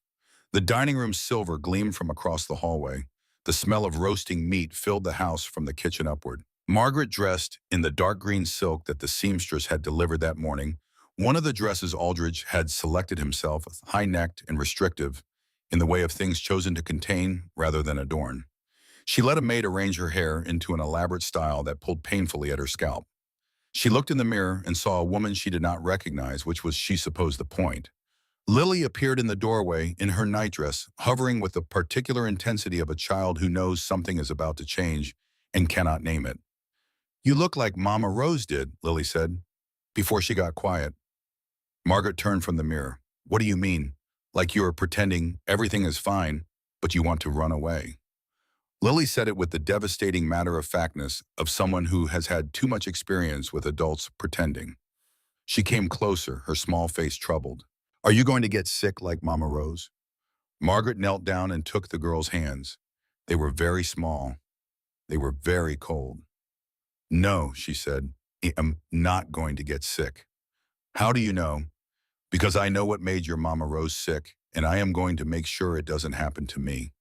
The dining room silver gleamed from across the hallway. The smell of roasting meat filled the house from the kitchen upward. Margaret, dressed in the dark green silk that the seamstress had delivered that morning, one of the dresses Aldridge had selected himself, high-necked and restrictive, in the way of things chosen to contain rather than adorn. She let a maid arrange her hair into an elaborate style that pulled painfully at her scalp. She looked in the mirror and saw a woman she did not recognize, which was, she supposed, the point. Lily appeared in the doorway in her nightdress, hovering with the particular intensity of a child who knows something is about to change and cannot name it. You look like Mama Rose did, Lily said, before she got quiet. Margaret turned from the mirror. What do you mean? Like you are pretending everything is fine, but you want to run away. Lily said it with the devastating matter-of-factness of someone who has had too much experience with adults pretending. She came closer, her small face troubled. Are you going to get sick like Mama Rose? Margaret knelt down and took the girl's hands. They were very small. They were very cold. No, she said, I am not going to get sick. How do you know? Because I know what made your Mama Rose sick, and I am going to make sure it doesn't happen to me.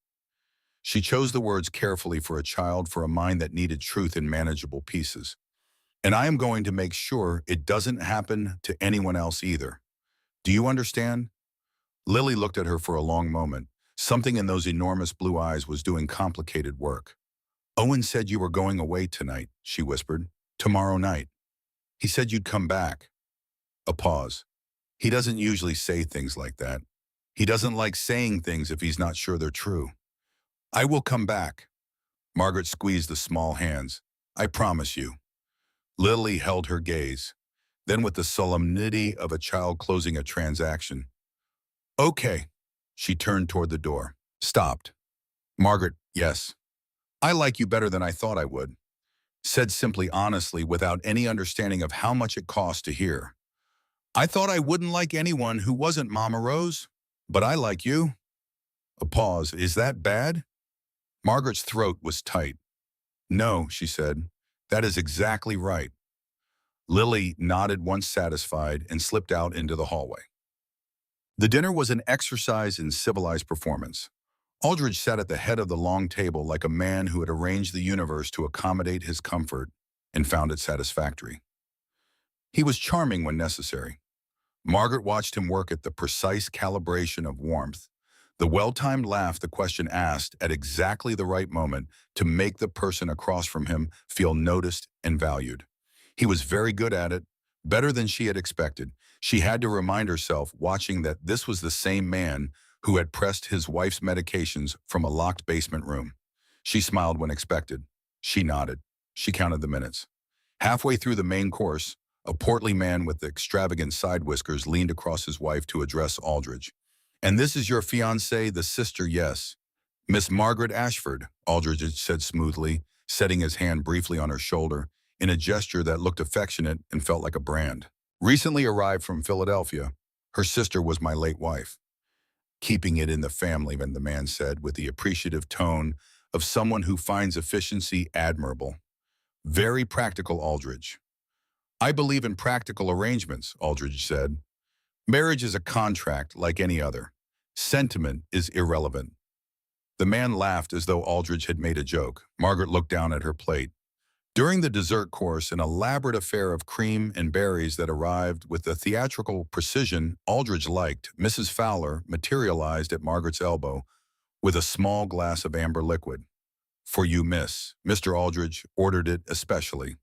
She chose the words carefully for a child, for a mind that needed truth in manageable pieces. And I am going to make sure it doesn't happen to anyone else either. Do you understand? Lily looked at her for a long moment. Something in those enormous blue eyes was doing complicated work. Owen said you were going away tonight, she whispered. Tomorrow night. He said you'd come back. A pause. He doesn't usually say things like that. He doesn't like saying things if he's not sure they're true. I will come back. Margaret squeezed the small hands. I promise you. Lily held her gaze. Then with the solemnity of a child closing a transaction. Okay. She turned toward the door. Stopped. Margaret, yes. I like you better than I thought I would. Said simply, honestly, without any understanding of how much it cost to hear. I thought I wouldn't like anyone who wasn't Mama Rose, but I like you. A pause. Is that bad? Margaret's throat was tight. No, she said. That is exactly right. Lily nodded once satisfied and slipped out into the hallway. The dinner was an exercise in civilized performance. Aldridge sat at the head of the long table like a man who had arranged the universe to accommodate his comfort and found it satisfactory. He was charming when necessary. Margaret watched him work at the precise calibration of warmth, the well-timed laugh the question asked at exactly the right moment to make the person across from him feel noticed and valued. He was very good at it, better than she had expected. She had to remind herself, watching, that this was the same man who had pressed his wife's medications from a locked basement room. She smiled when expected. She nodded. She counted the minutes. Halfway through the main course, a portly man with extravagant side whiskers leaned across his wife to address Aldridge. "And this is your fiancée, the sister, yes. Miss Margaret Ashford," Aldridge said smoothly, setting his hand briefly on her shoulder in a gesture that looked affectionate and felt like a brand. "Recently arrived from Philadelphia. Her sister was my late wife." "Keeping it in the family," the man said, with the appreciative tone of someone who finds efficiency admirable. "Very practical, Aldridge." "I believe in practical arrangements," Aldridge said. "Marriage is a contract like any other. Sentiment is irrelevant." The man laughed as though Aldridge had made a joke. Margaret looked down at her plate. During the dessert course, an elaborate affair of cream and berries that arrived with the theatrical precision Aldridge liked, Mrs. Fowler materialized at Margaret's elbow with a small glass of amber liquid. "For you, miss. Mr. Aldridge ordered it especially."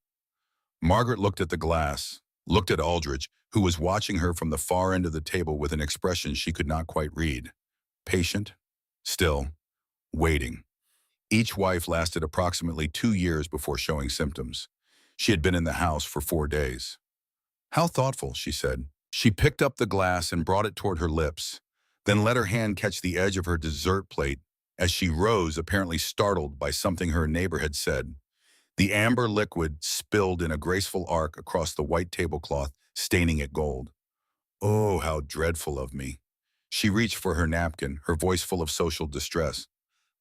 Margaret looked at the glass, looked at Aldridge, who was watching her from the far end of the table with an expression she could not quite read. Patient, still, waiting. Each wife lasted approximately 2 years before showing symptoms. She had been in the house for 4 days. "How thoughtful," she said. She picked up the glass and brought it toward her lips, then let her hand catch the edge of her dessert plate as she rose, apparently startled by something her neighbor had said. The amber liquid spilled in a graceful arc across the white tablecloth, staining it gold. "Oh, how dreadful of me." She reached for her napkin, her voice full of social distress.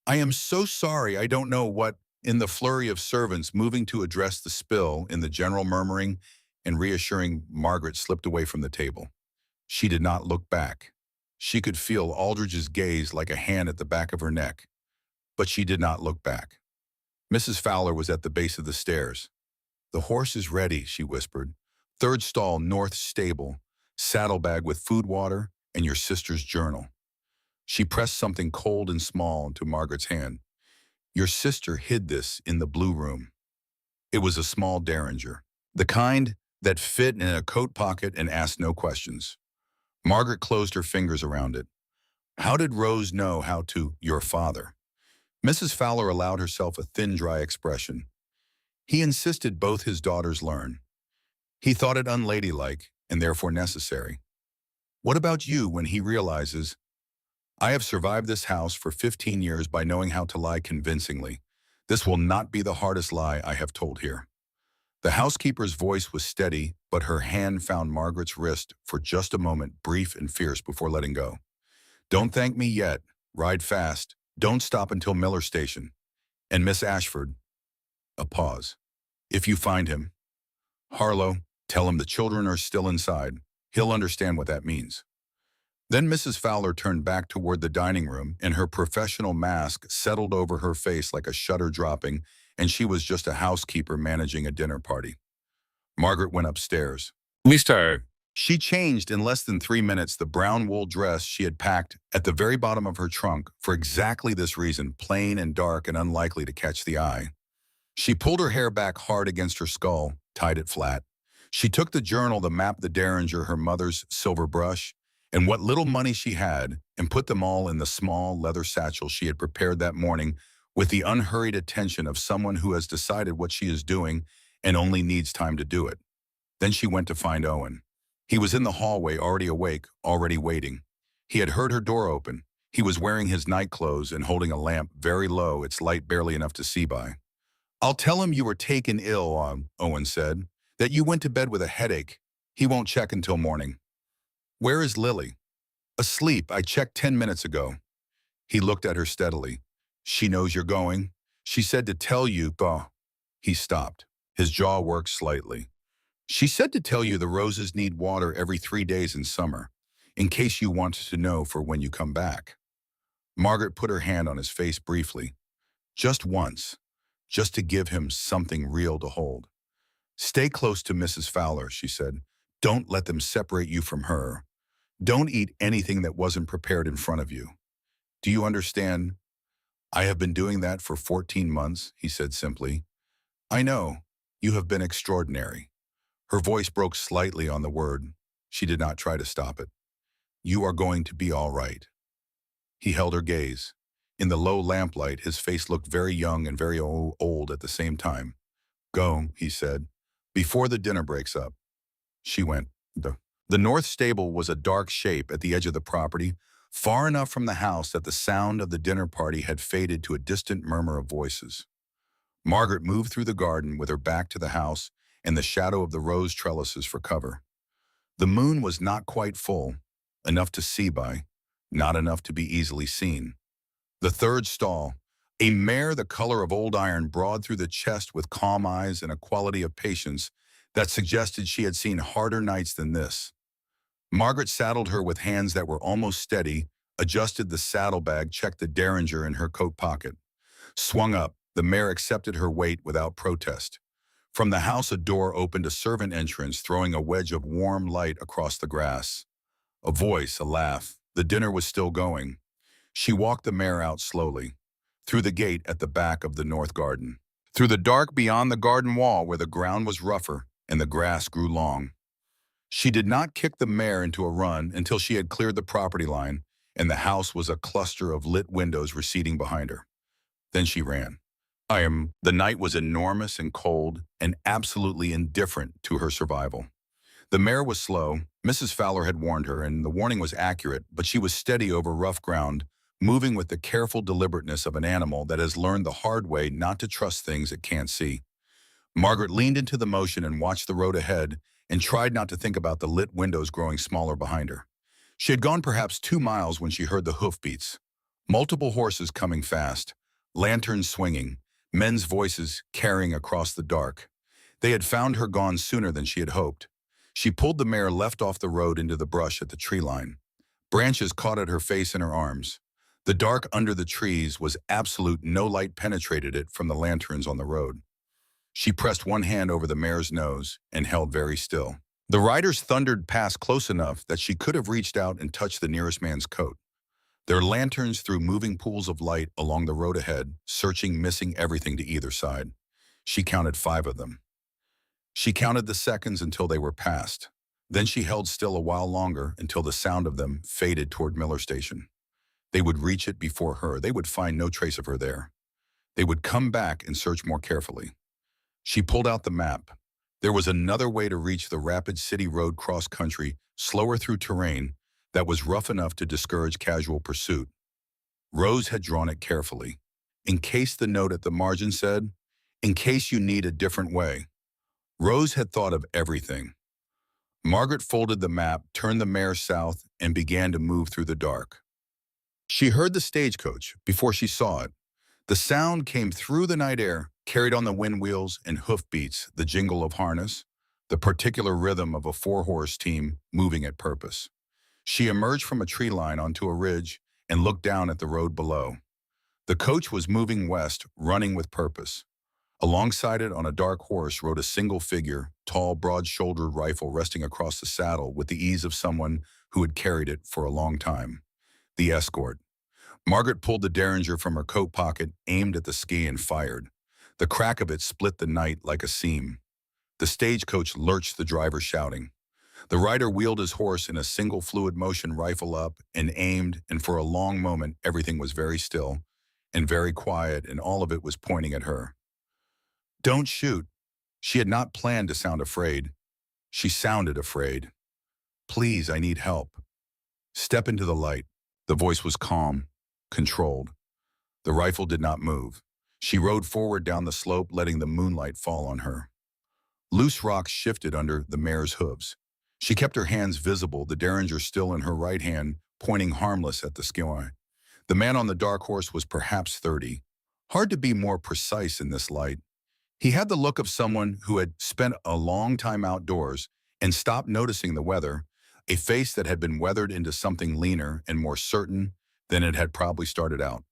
"I am so sorry, I don't know what." In the flurry of servants moving to address the spill, in the general murmuring and reassuring, Margaret slipped away from the table. She did not look back. She could feel Aldridge's gaze like a hand at the back of her neck, but she did not look back. Mrs. Fowler was at the base of the stairs. "The horse is ready," she whispered. "Third stall, north stable, saddlebag with food, water, and your sister's journal." She pressed something cold and small into Margaret's hand. "Your sister hid this in the blue room." It was a small derringer, the kind that fit in a coat pocket and asked no questions. Margaret closed her fingers around it. "How did Rose know how to your father?" Mrs. Fowler allowed herself a thin, dry expression. "He insisted both his daughters learn. He thought it unladylike and therefore necessary." "What about you when he realizes?" "I have survived this house for 15 years by knowing how to lie convincingly. This will not be the hardest lie I have told here." The housekeeper's voice was steady, but her hand found Margaret's wrist for just a moment, brief and fierce, before letting go. "Don't thank me yet. Ride fast. Don't stop until Miller Station. And Miss Ashford." A pause. "If you find him, Harlow, tell him the children are still inside. He'll understand what that means." Then Mrs. Fowler turned back toward the dining room, and her professional mask settled over her face like a shutter dropping, and she was just a housekeeper managing a dinner party. Margaret went upstairs. "Mr." She changed in less than 3 minutes the brown wool dress she had packed at the very bottom of her trunk for exactly this reason, plain and dark and unlikely to catch the eye. She pulled her hair back hard against her skull, tied it flat. She took the journal, the map, the derringer, her mother's silver brush, and what little money she had, and put them all in the small leather satchel she had prepared that morning with the unhurried attention of someone who has decided what she is doing and only needs time to do it. Then she went to find Owen. He was in the hallway, already awake, already waiting. He had heard her door open. He was wearing his night clothes and holding a lamp very low, its light barely enough to see by. "I'll tell him you were taken ill," Owen said, "that you went to bed with a headache. He won't check until morning." "Where is Lily?" "Asleep. I checked 10 minutes ago." He looked at her steadily. "She knows you're going. She said to tell you, bah." He stopped. His jaw worked slightly. She said to tell you the roses need water every 3 days in summer, in case you wanted to know for when you come back. Margaret put her hand on his face briefly, just once, just to give him something real to hold. Stay close to Mrs. Fowler, she said. Don't let them separate you from her. Don't eat anything that wasn't prepared in front of you. Do you understand? I have been doing that for 14 months, he said simply. I know. You have been extraordinary. Her voice broke slightly on the word. She did not try to stop it. You are going to be all right. He held her gaze. In the low lamplight, his face looked very young and very old at the same time. Go, he said, before the dinner breaks up. She went. The north stable was a dark shape at the edge of the property, far enough from the house that the sound of the dinner party had faded to a distant murmur of voices. Margaret moved through the garden with her back to the house and the shadow of the rose trellises for cover. The moon was not quite full, enough to see by, not enough to be easily seen. The third stall, a mare the color of old iron, broad through the chest with calm eyes and a quality of patience that suggested she had seen harder nights than this. Margaret saddled her with hands that were almost steady, adjusted the saddlebag, checked the derringer in her coat pocket. Swung up, the mare accepted her weight without protest. From the house a door opened a servant entrance, throwing a wedge of warm light across the grass. A voice, a laugh. The dinner was still going. She walked the mare out slowly, through the gate at the back of the north garden, through the dark beyond the garden wall where the ground was rougher and the grass grew long. She did not kick the mare into a run until she had cleared the property line and the house was a cluster of lit windows receding behind her. Then she ran. The night was enormous and cold and absolutely indifferent to her survival. The mare was slow. Mrs. Fowler had warned her, and the warning was accurate, but she was steady over rough ground, moving with the careful deliberateness of an animal that has learned the hard way not to trust things it can't see. Margaret leaned into the motion and watched the road ahead and tried not to think about the lit windows growing smaller behind her. She had gone perhaps 2 miles when she heard the hoofbeats. Multiple horses coming fast, lanterns swinging, men's voices carrying across the dark. They had found her gone sooner than she had hoped. She pulled the mare left off the road into the brush at the tree line. Branches caught at her face and her arms. The dark under the trees was absolute. No light penetrated it from the lanterns on the road. She pressed one hand over the mare's nose and held very still. The riders thundered past close enough that she could have reached out and touched the nearest man's coat. Their lanterns threw moving pools of light along the road ahead, searching, missing everything to either side. She counted 5 of them. She counted the seconds until they were past. Then she held still a while longer until the sound of them faded toward Miller Station. They would reach it before her. They would find no trace of her there. They would come back and search more carefully. She pulled out the map. There was another way to reach the Rapid City Road cross-country, slower through terrain that was rough enough to discourage casual pursuit. Rose had drawn it carefully. In case the note at the margin said, in case you need a different way. Rose had thought of everything. Margaret folded the map, turned the mare south, and began to move through the dark. She heard the stagecoach before she saw it. The sound came through the night air, carried on the wind wheels and hoofbeats, the jingle of harness, the particular rhythm of a 4-horse team moving at purpose. She emerged from a tree line onto a ridge and looked down at the road below. The coach was moving west, running with purpose. Alongside it on a dark horse rode a single figure, tall, broad-shouldered rifle resting across the saddle with the ease of someone who had carried it for a long time. The escort. Margaret pulled the derringer from her coat pocket, aimed at the ski, and fired. The crack of it split the night like a seam. The stagecoach lurched, the driver shouting. The rider wheeled his horse in a single fluid motion, rifle up, and aimed, and for a long moment everything was very still and very quiet, and all of it was pointing at her. Don't shoot. She had not planned to sound afraid. She sounded afraid. Please, I need help. Step into the light. The voice was calm, controlled. The rifle did not move. She rode forward down the slope, letting the moonlight fall on her. Loose rocks shifted under the mare's hooves. She kept her hands visible, the derringer still in her right hand, pointing harmless at the sky. The man on the dark horse was perhaps 30. Hard to be more precise in this light. He had the look of someone who had spent a long time outdoors and stopped noticing the weather, a face that had been weathered into something leaner and more certain than it had probably started out.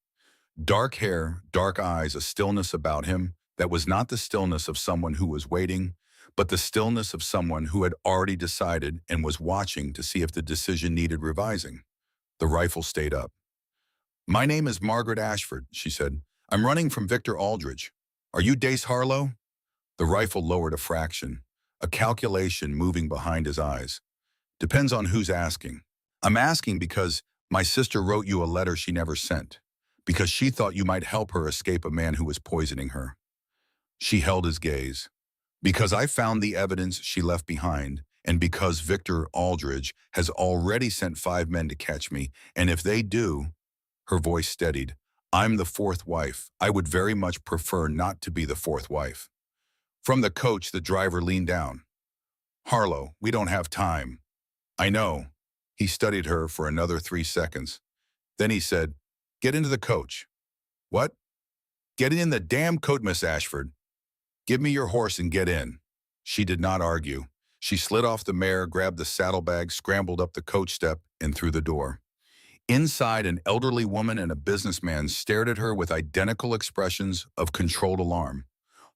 Dark hair, dark eyes, a stillness about him that was not the stillness of someone who was waiting, but the stillness of someone who had already decided and was watching to see if the decision needed revising. The rifle stayed up. "My name is Margaret Ashford," she said. "I'm running from Victor Aldridge. Are you Dace Harlow?" The rifle lowered a fraction, a calculation moving behind his eyes. "Depends on who's asking. I'm asking because my sister wrote you a letter she never sent, because she thought you might help her escape a man who was poisoning her." She held his gaze. "Because I found the evidence she left behind, and because Victor Aldridge has already sent 5 men to catch me, and if they do," her voice steadied, "I'm the 4th wife. I would very much prefer not to be the 4th wife." From the coach, the driver leaned down. "Harlow, we don't have time." "I know." He studied her for another 3 seconds. Then he said, "Get into the coach." "What?" "Get in the damn coat, Miss Ashford. Give me your horse and get in." She did not argue. She slid off the mare, grabbed the saddlebag, scrambled up the coach step, and through the door. Inside, an elderly woman and a businessman stared at her with identical expressions of controlled alarm.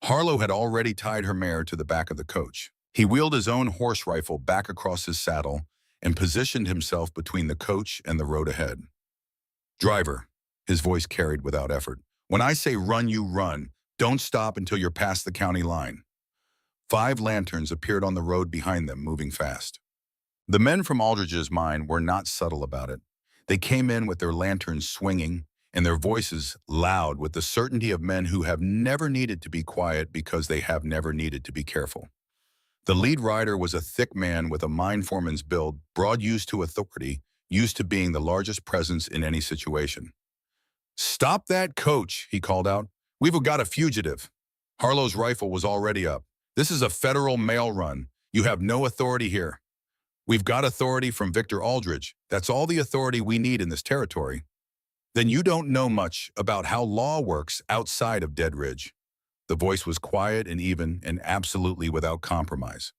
Harlow had already tied her mare to the back of the coach. He wheeled his own horse rifle back across his saddle and positioned himself between the coach and the road ahead. "Driver," his voice carried without effort, "when I say run, you run. Don't stop until you're past the county line." 5 lanterns appeared on the road behind them, moving fast. The men from Aldridge's mine were not subtle about it. They came in with their lanterns swinging and their voices loud with the certainty of men who have never needed to be quiet because they have never needed to be careful. The lead rider was a thick man with a mine foreman's build, broad used to authority, used to being the largest presence in any situation. "Stop that coach," he called out. "We've got a fugitive." Harlow's rifle was already up. "This is a federal mail run. You have no authority here." "We've got authority from Victor Aldridge. That's all the authority we need in this territory." "Then you don't know much about how law works outside of Dead Ridge." The voice was quiet and even and absolutely without compromise.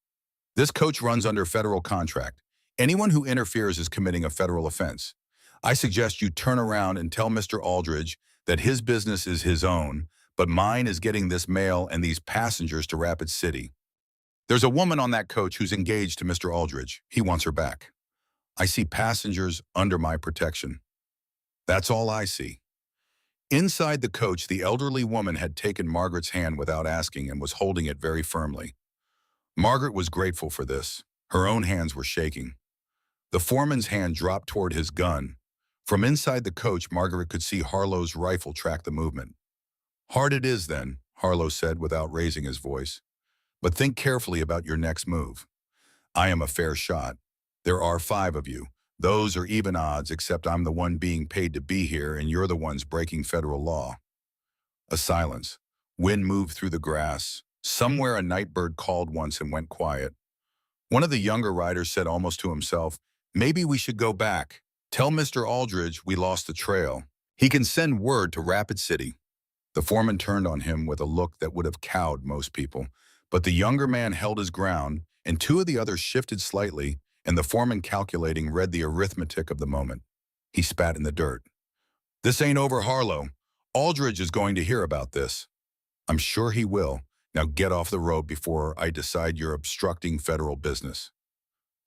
"This coach runs under federal contract. Anyone who interferes is committing a federal offense. I suggest you turn around and tell Mr. Aldridge that his business is his own, but mine is getting this mail and these passengers to Rapid City. There's a woman on that coach who's engaged to Mr. Aldridge. He wants her back. I see passengers under my protection. That's all I see." Inside the coach, the elderly woman had taken Margaret's hand without asking and was holding it very firmly. Margaret was grateful for this. Her own hands were shaking. The foreman's hand dropped toward his gun. From inside the coach, Margaret could see Harlow's rifle track the movement. "Hard it is, then," Harlow said without raising his voice. "But think carefully about your next move. I am a fair shot. There are 5 of you. Those are even odds, except I'm the one being paid to be here and you're the ones breaking federal law." A silence. Wind moved through the grass. Somewhere a night bird called once and went quiet. One of the younger riders said almost to himself, "Maybe we should go back. Tell Mr. Aldridge we lost the trail. He can send word to Rapid City." The foreman turned on him with a look that would have cowed most people. But the younger man held his ground, and 2 of the others shifted slightly, and the foreman, calculating, read the arithmetic of the moment. He spat in the dirt. "This ain't over, Harlow. Aldridge is going to hear about this." "I'm sure he will. Now get off the road before I decide you're obstructing federal business."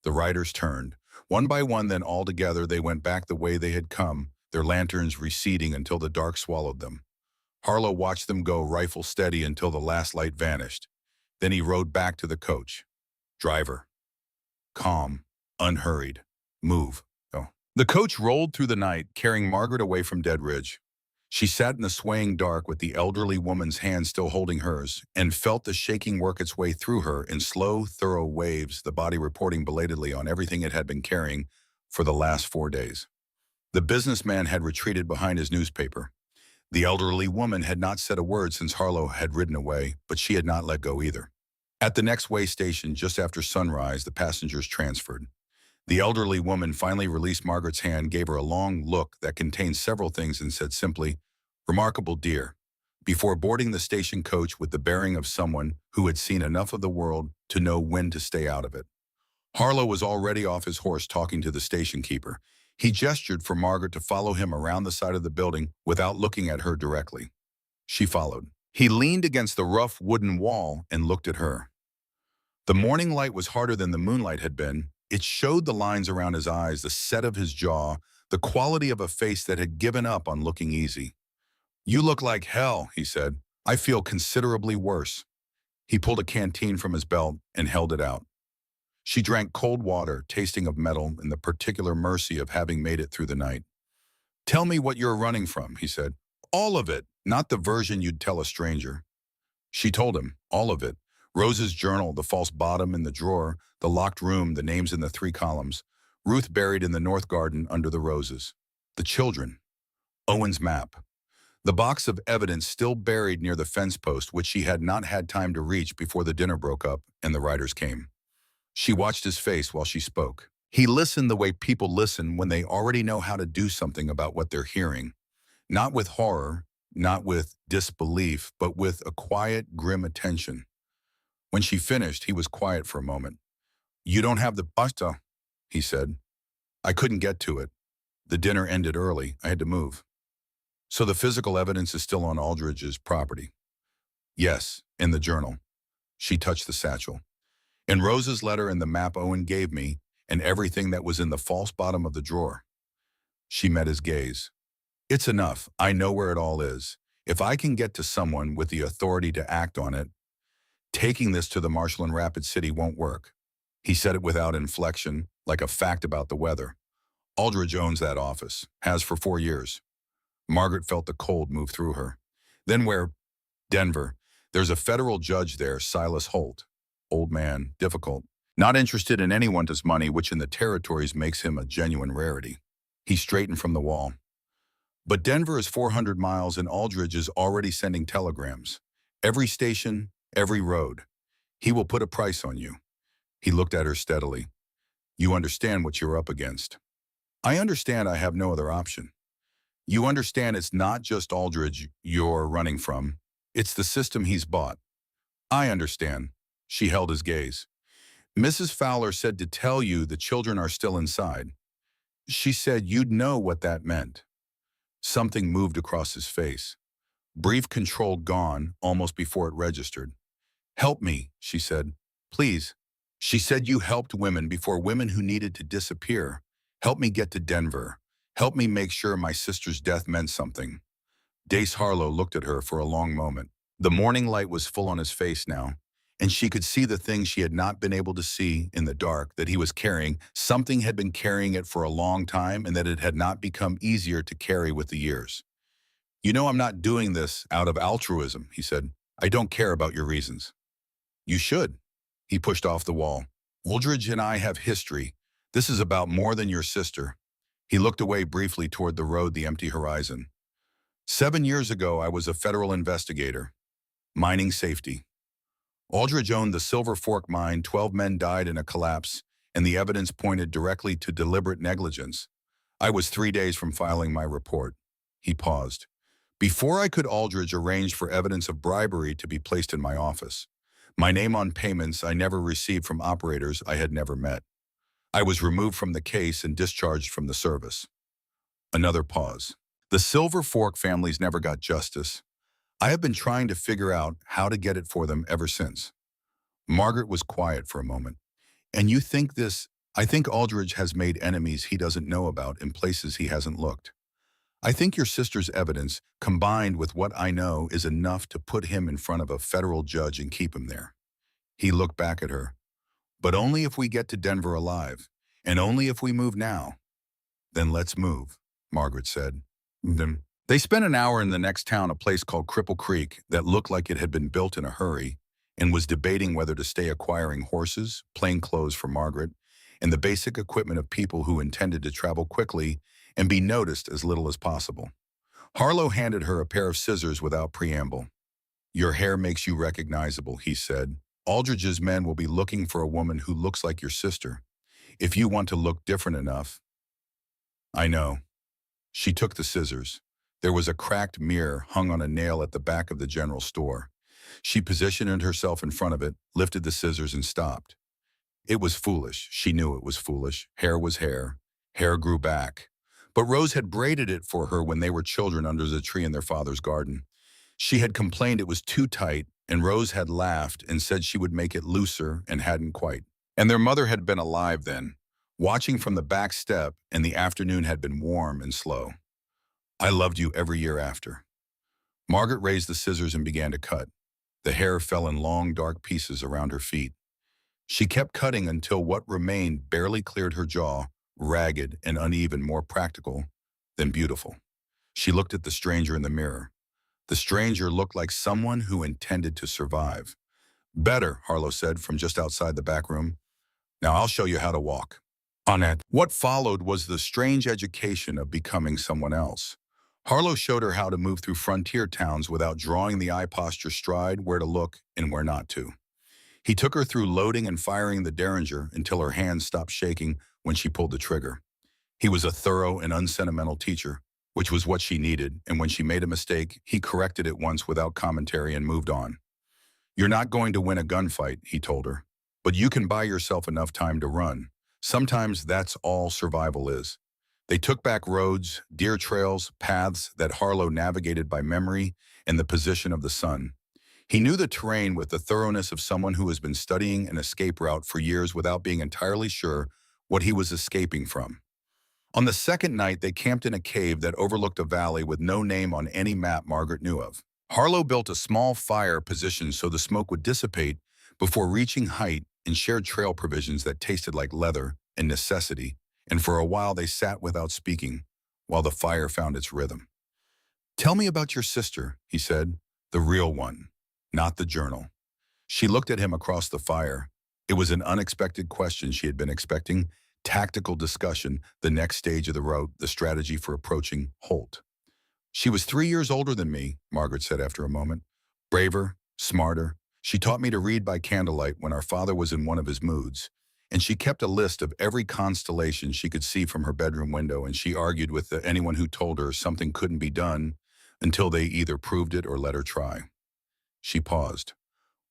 The riders turned. One by one, then all together, they went back the way they had come, their lanterns receding until the dark swallowed them. Harlow watched them go, rifle steady, until the last light vanished. Then he rode back to the coach. "Driver. Calm. Unhurried. Move." Oh. The coach rolled through the night, carrying Margaret away from Dead Ridge. She sat in the swaying dark with the elderly woman's hand still holding hers, and felt the shaking work its way through her in slow, thorough waves, the body reporting belatedly on everything it had been carrying for the last 4 days. The businessman had retreated behind his newspaper. The elderly woman had not said a word since Harlow had ridden away, but she had not let go either. At the next way station, just after sunrise, the passengers transferred. The elderly woman finally released Margaret's hand, gave her a long look that contained several things, and said simply, "Remarkable, dear. before boarding the station coach with the bearing of someone who had seen enough of the world to know when to stay out of it. Harlow was already off his horse talking to the station keeper. He gestured for Margaret to follow him around the side of the building without looking at her directly. She followed. He leaned against the rough wooden wall and looked at her. The morning light was harder than the moonlight had been. It showed the lines around his eyes, the set of his jaw, the quality of a face that had given up on looking easy. "You look like hell," he said. "I feel considerably worse." He pulled a canteen from his belt and held it out. She drank cold water, tasting of metal and the particular mercy of having made it through the night. "Tell me what you're running from," he said. "All of it, not the version you'd tell a stranger." She told him, all of it. Rose's journal, the false bottom in the drawer, the locked room, the names in the 3 columns, Ruth buried in the north garden under the roses, the children, Owen's map, the box of evidence still buried near the fence post which she had not had time to reach before the dinner broke up and the riders came. She watched his face while she spoke. He listened the way people listen when they already know how to do something about what they're hearing. Not with horror, not with disbelief, but with a quiet, grim attention. When she finished, he was quiet for a moment. "You don't have the pasta," he said. "I couldn't get to it. The dinner ended early. I had to move." "So the physical evidence is still on Aldridge's property?" "Yes, in the journal." She touched the satchel. "In Rose's letter and the map Owen gave me, and everything that was in the false bottom of the drawer." She met his gaze. "It's enough. I know where it all is. If I can get to someone with the authority to act on it, taking this to the Marshall and Rapid City won't work." He said it without inflection, like a fact about the weather. "Aldridge owns that office, has for 4 years. Margaret felt the cold move through her. "Then where?" "Denver. There's a federal judge there, Silas Holt. Old man, difficult. Not interested in anyone's money, which in the territories makes him a genuine rarity." He straightened from the wall. "But Denver is 400 miles and Aldridge is already sending telegrams. Every station, every road. He will put a price on you." He looked at her steadily. "You understand what you're up against." "I understand I have no other option." "You understand it's not just Aldridge you're running from. It's the system he's bought." "I understand." She held his gaze. "Mrs. Fowler said to tell you the children are still inside. She said you'd know what that meant." Something moved across his face. Brief control gone, almost before it registered. "Help me," she said. "Please." She said you helped women before women who needed to disappear. "Help me get to Denver. Help me make sure my sister's death meant something." Dace Harlow looked at her for a long moment. The morning light was full on his face now, and she could see the things she had not been able to see in the dark that he was carrying. Something had been carrying it for a long time, and that it had not become easier to carry with the years. "You know I'm not doing this out of altruism," he said. "I don't care about your reasons." "You should." He pushed off the wall. "Aldridge and I have history. This is about more than your sister." He looked away briefly toward the road, the empty horizon. 7 years ago, I was a federal investigator. Mining safety. Aldridge owned the Silver Fork mine. 12 men died in a collapse, and the evidence pointed directly to deliberate negligence. I was 3 days from filing my report. He paused. Before I could, Aldridge arranged for evidence of bribery to be placed in my office. My name on payments I never received from operators I had never met. I was removed from the case and discharged from the service. Another pause. The Silver Fork families never got justice. I have been trying to figure out how to get it for them ever since. Margaret was quiet for a moment. "And you think this?" "I think Aldridge has made enemies he doesn't know about in places he hasn't looked. I think your sister's evidence, combined with what I know, is enough to put him in front of a federal judge and keep him there." He looked back at her. "But only if we get to Denver alive, and only if we move now." "Then let's move," Margaret said. Then they spent an hour in the next town, a place called Cripple Creek that looked like it had been built in a hurry, and was debating whether to stay acquiring horses, plain clothes for Margaret, and the basic equipment of people who intended to travel quickly and be noticed as little as possible. Harlow handed her a pair of scissors without preamble. "Your hair makes you recognizable," he said. "Aldridge's men will be looking for a woman who looks like your sister. If you want to look different enough." "I know." She took the scissors. There was a cracked mirror hung on a nail at the back of the general store. She positioned herself in front of it, lifted the scissors, and stopped. It was foolish. She knew it was foolish. Hair was hair. Hair grew back. But Rose had braided it for her when they were children under the tree in their father's garden. She had complained it was too tight, and Rose had laughed and said she would make it looser and hadn't quite. And their mother had been alive then, watching from the back step, and the afternoon had been warm and slow. I loved you every year after. Margaret raised the scissors and began to cut. The hair fell in long, dark pieces around her feet. She kept cutting until what remained barely cleared her jaw, ragged and uneven, more practical than beautiful. She looked at the stranger in the mirror. The stranger looked like someone who intended to survive. Better, Harlow said from just outside the back room. Now I'll show you how to walk. Annette. What followed was the strange education of becoming someone else. Harlow showed her how to move through frontier towns without drawing the eye posture stride, where to look and where not to. He took her through loading and firing the Derringer until her hands stopped shaking when she pulled the trigger. He was a thorough and unsentimental teacher, which was what she needed, and when she made a mistake, he corrected it once without commentary and moved on. You're not going to win a gunfight, he told her, but you can buy yourself enough time to run. Sometimes that's all survival is. They took back roads, deer trails, paths that Harlow navigated by memory and the position of the sun. He knew the terrain with the thoroughness of someone who has been studying an escape route for years without being entirely sure what he was escaping from. On the second night, they camped in a cave that overlooked a valley with no name on any map Margaret knew of. Harlow built a small fire positioned so the smoke would dissipate before reaching height and shared trail provisions that tasted like leather and necessity, and for a while they sat without speaking while the fire found its rhythm. Tell me about your sister, he said, the real one, not the journal. She looked at him across the fire. It was an unexpected question she had been expecting, tactical discussion, the next stage of the route, the strategy for approaching Holt. She was 3 years older than me, Margaret said after a moment. Braver, smarter. She taught me to read by candlelight when our father was in one of his moods, and she kept a list of every constellation she could see from her bedroom window, and she argued with anyone who told her something couldn't be done until they either proved it or let her try. She paused.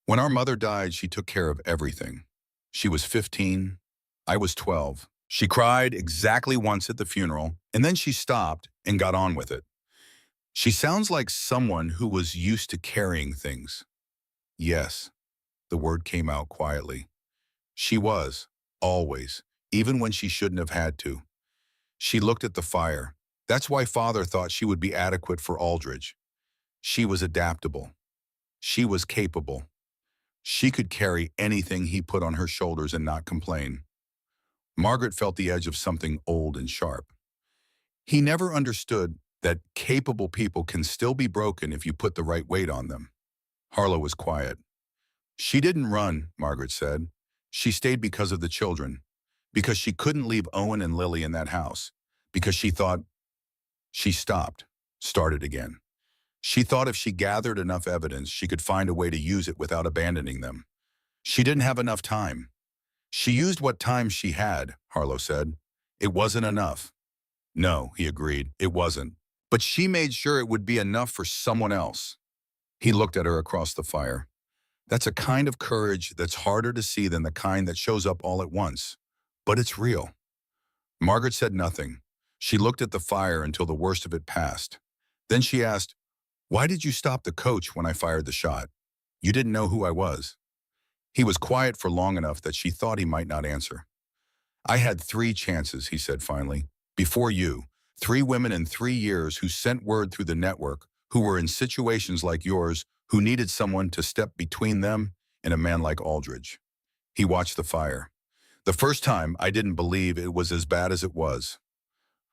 When our mother died, she took care of everything. She was 15. I was 12. She cried exactly once at the funeral, and then she stopped and got on with it. She sounds like someone who was used to carrying things. Yes, the word came out quietly. She was, always, even when she shouldn't have had to. She looked at the fire. That's why Father thought she would be adequate for Aldridge. She was adaptable. She was capable. She could carry anything he put on her shoulders and not complain. Margaret felt the edge of something old and sharp. He never understood that capable people can still be broken if you put the right weight on them. Harlow was quiet. She didn't run, Margaret said. She stayed because of the children, because she couldn't leave Owen and Lily in that house, because she thought. She stopped, started again. She thought if she gathered enough evidence, she could find a way to use it without abandoning them. She didn't have enough time. She used what time she had, Harlow said. It wasn't enough. No, he agreed, it wasn't. But she made sure it would be enough for someone else. He looked at her across the fire. That's a kind of courage that's harder to see than the kind that shows up all at once. But it's real. Margaret said nothing. She looked at the fire until the worst of it passed. Then she asked, "Why did you stop the coach when I fired the shot? You didn't know who I was." He was quiet for long enough that she thought he might not answer. "I had 3 chances," he said finally. "Before you, 3 women in 3 years who sent word through the network, who were in situations like yours, who needed someone to step between them and a man like Aldridge." He watched the fire. "The first time, I didn't believe it was as bad as it was.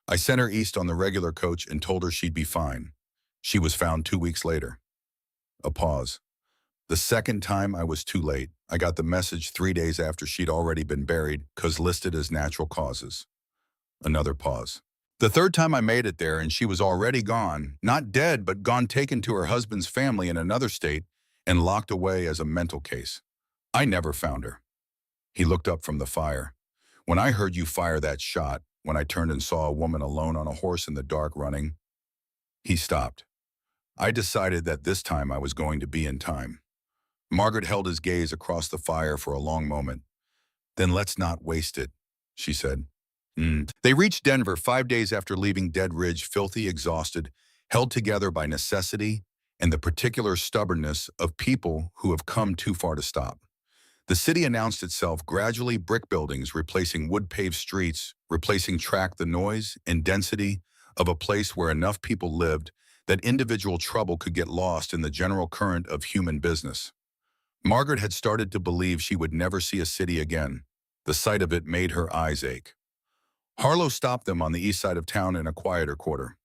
I sent her east on the regular coach and told her she'd be fine. She was found 2 weeks later." A pause. "The second time, I was too late. I got the message 3 days after she'd already been buried, 'cause listed as natural causes." Another pause. "The third time I made it there and she was already gone, not dead, but gone, taken to her husband's family in another state and locked away as a mental case. I never found her." He looked up from the fire. "When I heard you fire that shot, when I turned and saw a woman alone on a horse in the dark running, He stopped. I decided that this time I was going to be in time. Margaret held his gaze across the fire for a long moment. Then let's not waste it, she said. They reached Denver 5 days after leaving Dead Ridge, filthy, exhausted, held together by necessity and the particular stubbornness of people who have come too far to stop. The city announced itself, gradually brick buildings replacing wood-paved streets, replacing the noise and density of a place where enough people lived that individual trouble could get lost in the general current of human business. Margaret had started to believe she would never see a city again. The sight of it made her eyes ache. Harlow stopped them on the east side of town in a quieter quarter.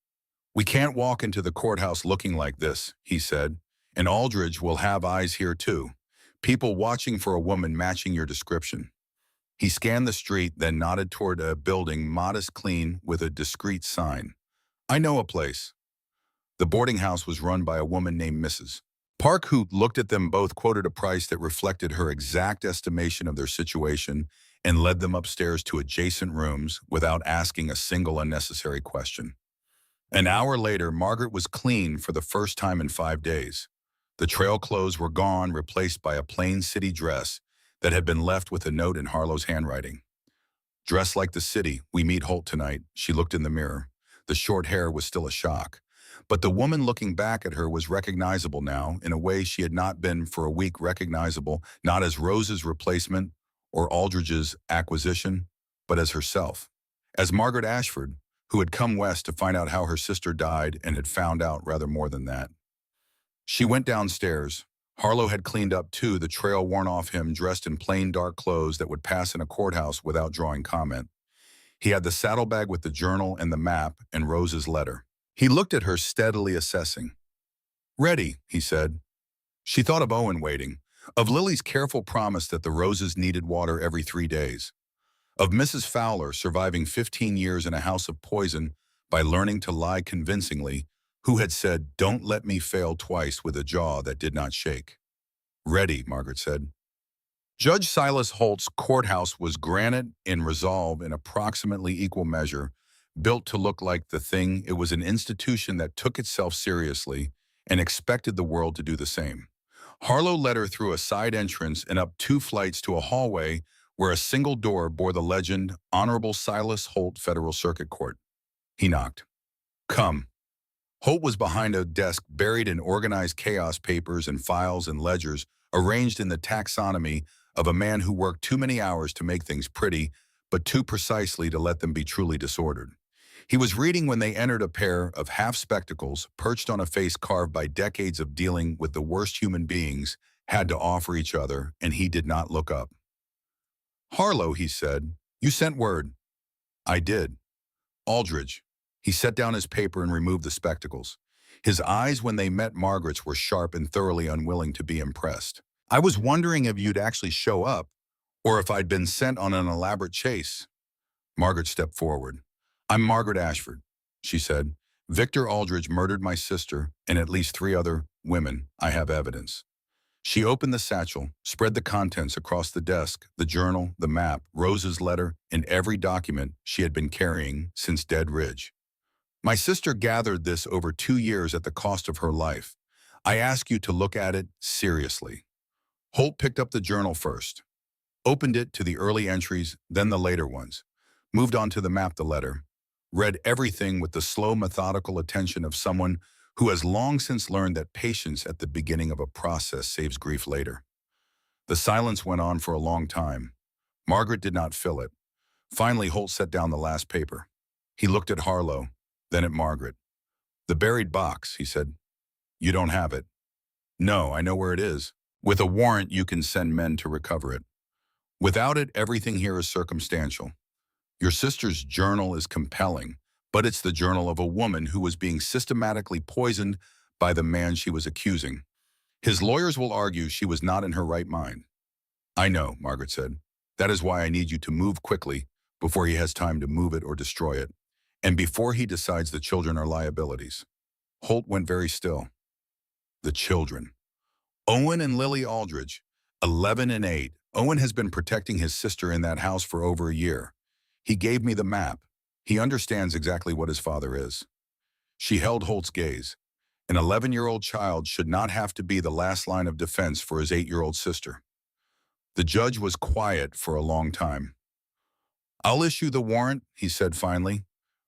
"We can't walk into the courthouse looking like this," he said, "and Aldridge will have eyes here too. People watching for a woman matching your description." He scanned the street, then nodded toward a building modest, clean, with a discreet sign. "I know a place." The boarding house was run by a woman named Mrs. Park, who looked at them both, quoted a price that reflected her exact estimation of their situation, and led them upstairs to adjacent rooms without asking a single unnecessary question. An hour later, Margaret was clean for the first time in 5 days. The trail clothes were gone, replaced by a plain city dress that had been left with a note in Harlow's handwriting. "Dressed like the city, we meet Holt tonight." She looked in the mirror. The short hair was still a shock. But the woman looking back at her was recognizable now in a way she had not been for a week, recognizable not as Rose's replacement or Aldridge's acquisition, but as herself, as Margaret Ashford, who had come west to find out how her sister died and had found out rather more than that. She went downstairs. Harlow had cleaned up too, the trail worn off him, dressed in plain dark clothes that would pass in a courthouse without drawing comment. He had the saddlebag with the journal and the map and Rose's letter. He looked at her, steadily assessing. "Ready," he said. She thought of Owen waiting, of Lily's careful promise that the roses needed water every 3 days, of Mrs. Fowler surviving 15 years in a house of poison by learning to lie convincingly, who had said, "Don't let me fail twice," with a jaw that did not shake. "Ready," Margaret said. Judge Silas Holt's courthouse was granite in resolve in approximately equal measure, built to look like the thing. It was an institution that took itself seriously and expected the world to do the same. Harlow led her through a side entrance and up 2 flights to a hallway where a single door bore the legend, "Honorable Silas Holt, Federal Circuit Court." He knocked. "Come." Holt was behind a desk buried in organized chaos, papers and files and ledgers arranged in the taxonomy of a man who worked too many hours to make things pretty, but too precisely to let them be truly disordered. He was reading when they entered, a pair of half-spectacles perched on a face carved by decades of dealing with the worst human beings had to offer each other, and he did not look up. "Harlow," he said, "you sent word." "I did." "Aldridge." He set down his paper and removed the spectacles. His eyes, when they met Margaret's, were sharp and thoroughly unwilling to be impressed. "I was wondering if you'd actually show up, or if I'd been sent on an elaborate chase." Margaret stepped forward. "I'm Margaret Ashford," she said. "Victor Aldridge murdered my sister and at least 3 other women. I have evidence." She opened the satchel, spread the contents across the desk, the journal, the map, Rose's letter, and every document she had been carrying since Dead Ridge. "My sister gathered this over 2 years at the cost of her life. I ask you to look at it seriously." Holt picked up the journal first, opened it to the early entries, then the later ones, moved on to the map, the letter, read everything with the slow, methodical attention of someone who has long since learned that patience at the beginning of a process saves grief later. The silence went on for a long time. Margaret did not fill it. Finally, Holt set down the last paper. He looked at Harlow, then at Margaret. "The buried box," he said. "You don't have it." "No, I know where it is. With a warrant, you can send men to recover it. Without it, everything here is circumstantial. Your sister's journal is compelling, but it's the journal of a woman who was being systematically poisoned by the man she was accusing. His lawyers will argue she was not in her right mind." "I know," Margaret said. "That is why I need you to move quickly before he has time to move it or destroy it, and before he decides the children are liabilities." Holt went very still. The children. Owen and Lily Aldridge, 11 and 8. Owen has been protecting his sister in that house for over a year. He gave me the map. He understands exactly what his father is. She held Holt's gaze. An 11-year-old child should not have to be the last line of defense for his 8-year-old sister. The judge was quiet for a long time. "I'll issue the warrant," he said finally.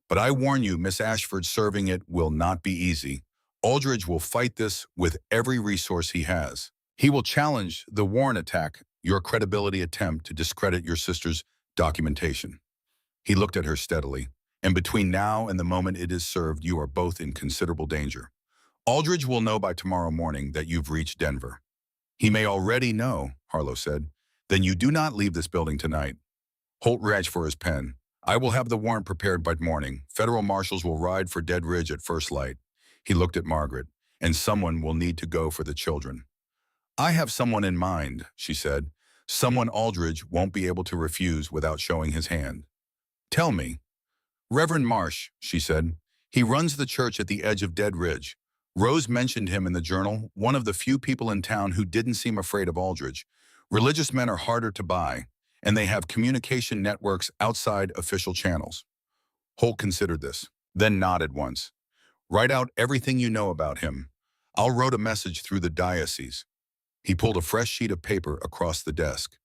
"But I warn you, Miss Ashford, serving it will not be easy. Aldridge will fight this with every resource he has. He will challenge the Warren attack, your credibility attempt to discredit your sister's documentation." He looked at her steadily. "And between now and the moment it is served, you are both in considerable danger. Aldridge will know by tomorrow morning that you've reached Denver." "He may already know," Harlow said. "Then you do not leave this building tonight." Holt reached for his pen. "I will have the warrant prepared by morning. Federal marshals will ride for Dead Ridge at first light." He looked at Margaret. "And someone will need to go for the children." "I have someone in mind," she said. "Someone Aldridge won't be able to refuse without showing his hand." "Tell me." "Reverend Marsh," she said. "He runs the church at the edge of Dead Ridge. Rose mentioned him in the journal, one of the few people in town who didn't seem afraid of Aldridge. Religious men are harder to buy, and they have communication networks outside official channels." Holt considered this, then nodded once. "Write out everything you know about him. I'll write a message through the diocese." He pulled a fresh sheet of paper across the desk.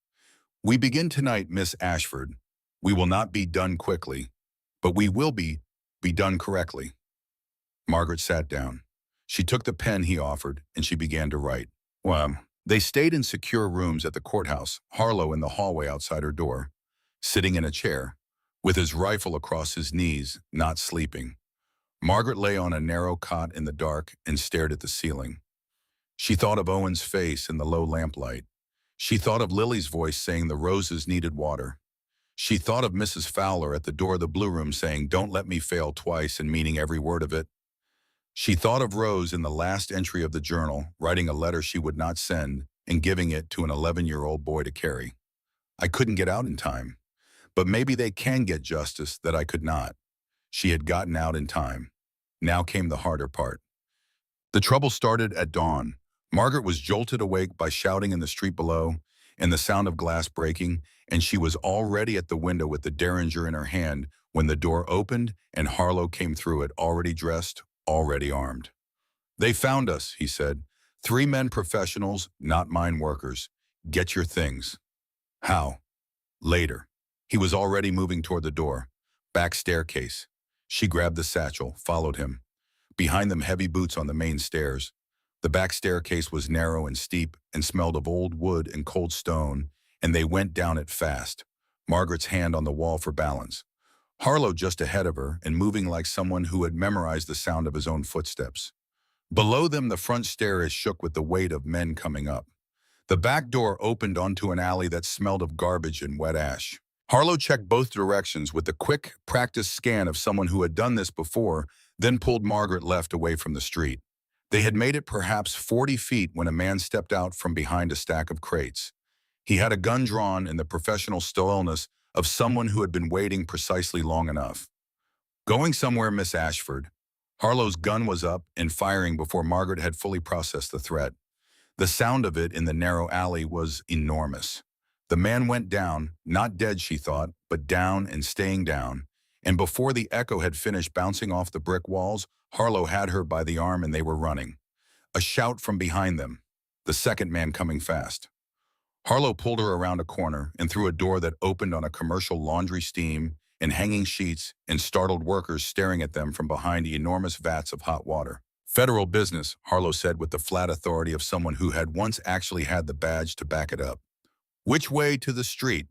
"We begin tonight, Miss Ashford. We will not be done quickly, but we will be done correctly." Margaret sat down. She took the pen he offered, and she began to write. Well, they stayed in secure rooms at the courthouse, Harlow in the hallway outside her door, sitting in a chair, with his rifle across his knees, not sleeping. Margaret lay on a narrow cot in the dark and stared at the ceiling. She thought of Owen's face in the low lamplight. She thought of Lily's voice saying the roses needed water. She thought of Mrs. Fowler at the door of the Blue Room saying, "Don't let me fail," twice and meaning every word of it. She thought of Rose in the last entry of the journal, writing a letter she would not send and giving it to an 11-year-old boy to carry. "I couldn't get out in time. But maybe they can get justice that I could not." She had gotten out in time. Now came the harder part. The trouble started at dawn. Margaret was jolted awake by shouting in the street below and the sound of glass breaking, and she was already at the window with the Derringer in her hand when the door opened and Harlow came through it, already dressed, already armed. "They found us," he said. "3 men professionals, not mine workers. Get your things." "How?" "Later." He was already moving toward the door. "Back staircase." She grabbed the satchel, followed him. Behind them, heavy boots on the main stairs. The back staircase was narrow and steep and smelled of old wood and cold stone, and they went down it fast, Margaret's hand on the wall for balance. Harlow just ahead of her and moving like someone who had memorized the sound of his own footsteps. Below them, the front stairs shook with the weight of men coming up. The back door opened onto an alley that smelled of garbage and wet ash. Harlow checked both directions with the quick, practiced scan of someone who had done this before, then pulled Margaret left away from the street. They had made it perhaps 40 feet when a man stepped out from behind a stack of crates. He had a gun drawn in the professional stillness of someone who had been waiting precisely long enough. "Going somewhere, Miss Ashford." Harlow's gun was up and firing before Margaret had fully processed the threat. The sound of it in the narrow alley was enormous. The man went down, not dead, she thought, but down and staying down. And before the echo had finished bouncing off the brick walls, Harlow had her by the arm and they were running. A shout from behind them. The second man coming fast. Harlow pulled her around a corner and through a door that opened on a commercial laundry steam and hanging sheets and startled workers staring at them from behind enormous vats of hot water. "Federal business," Harlow said with the flat authority of someone who had once actually had the badge to back it up. "Which way to the street?"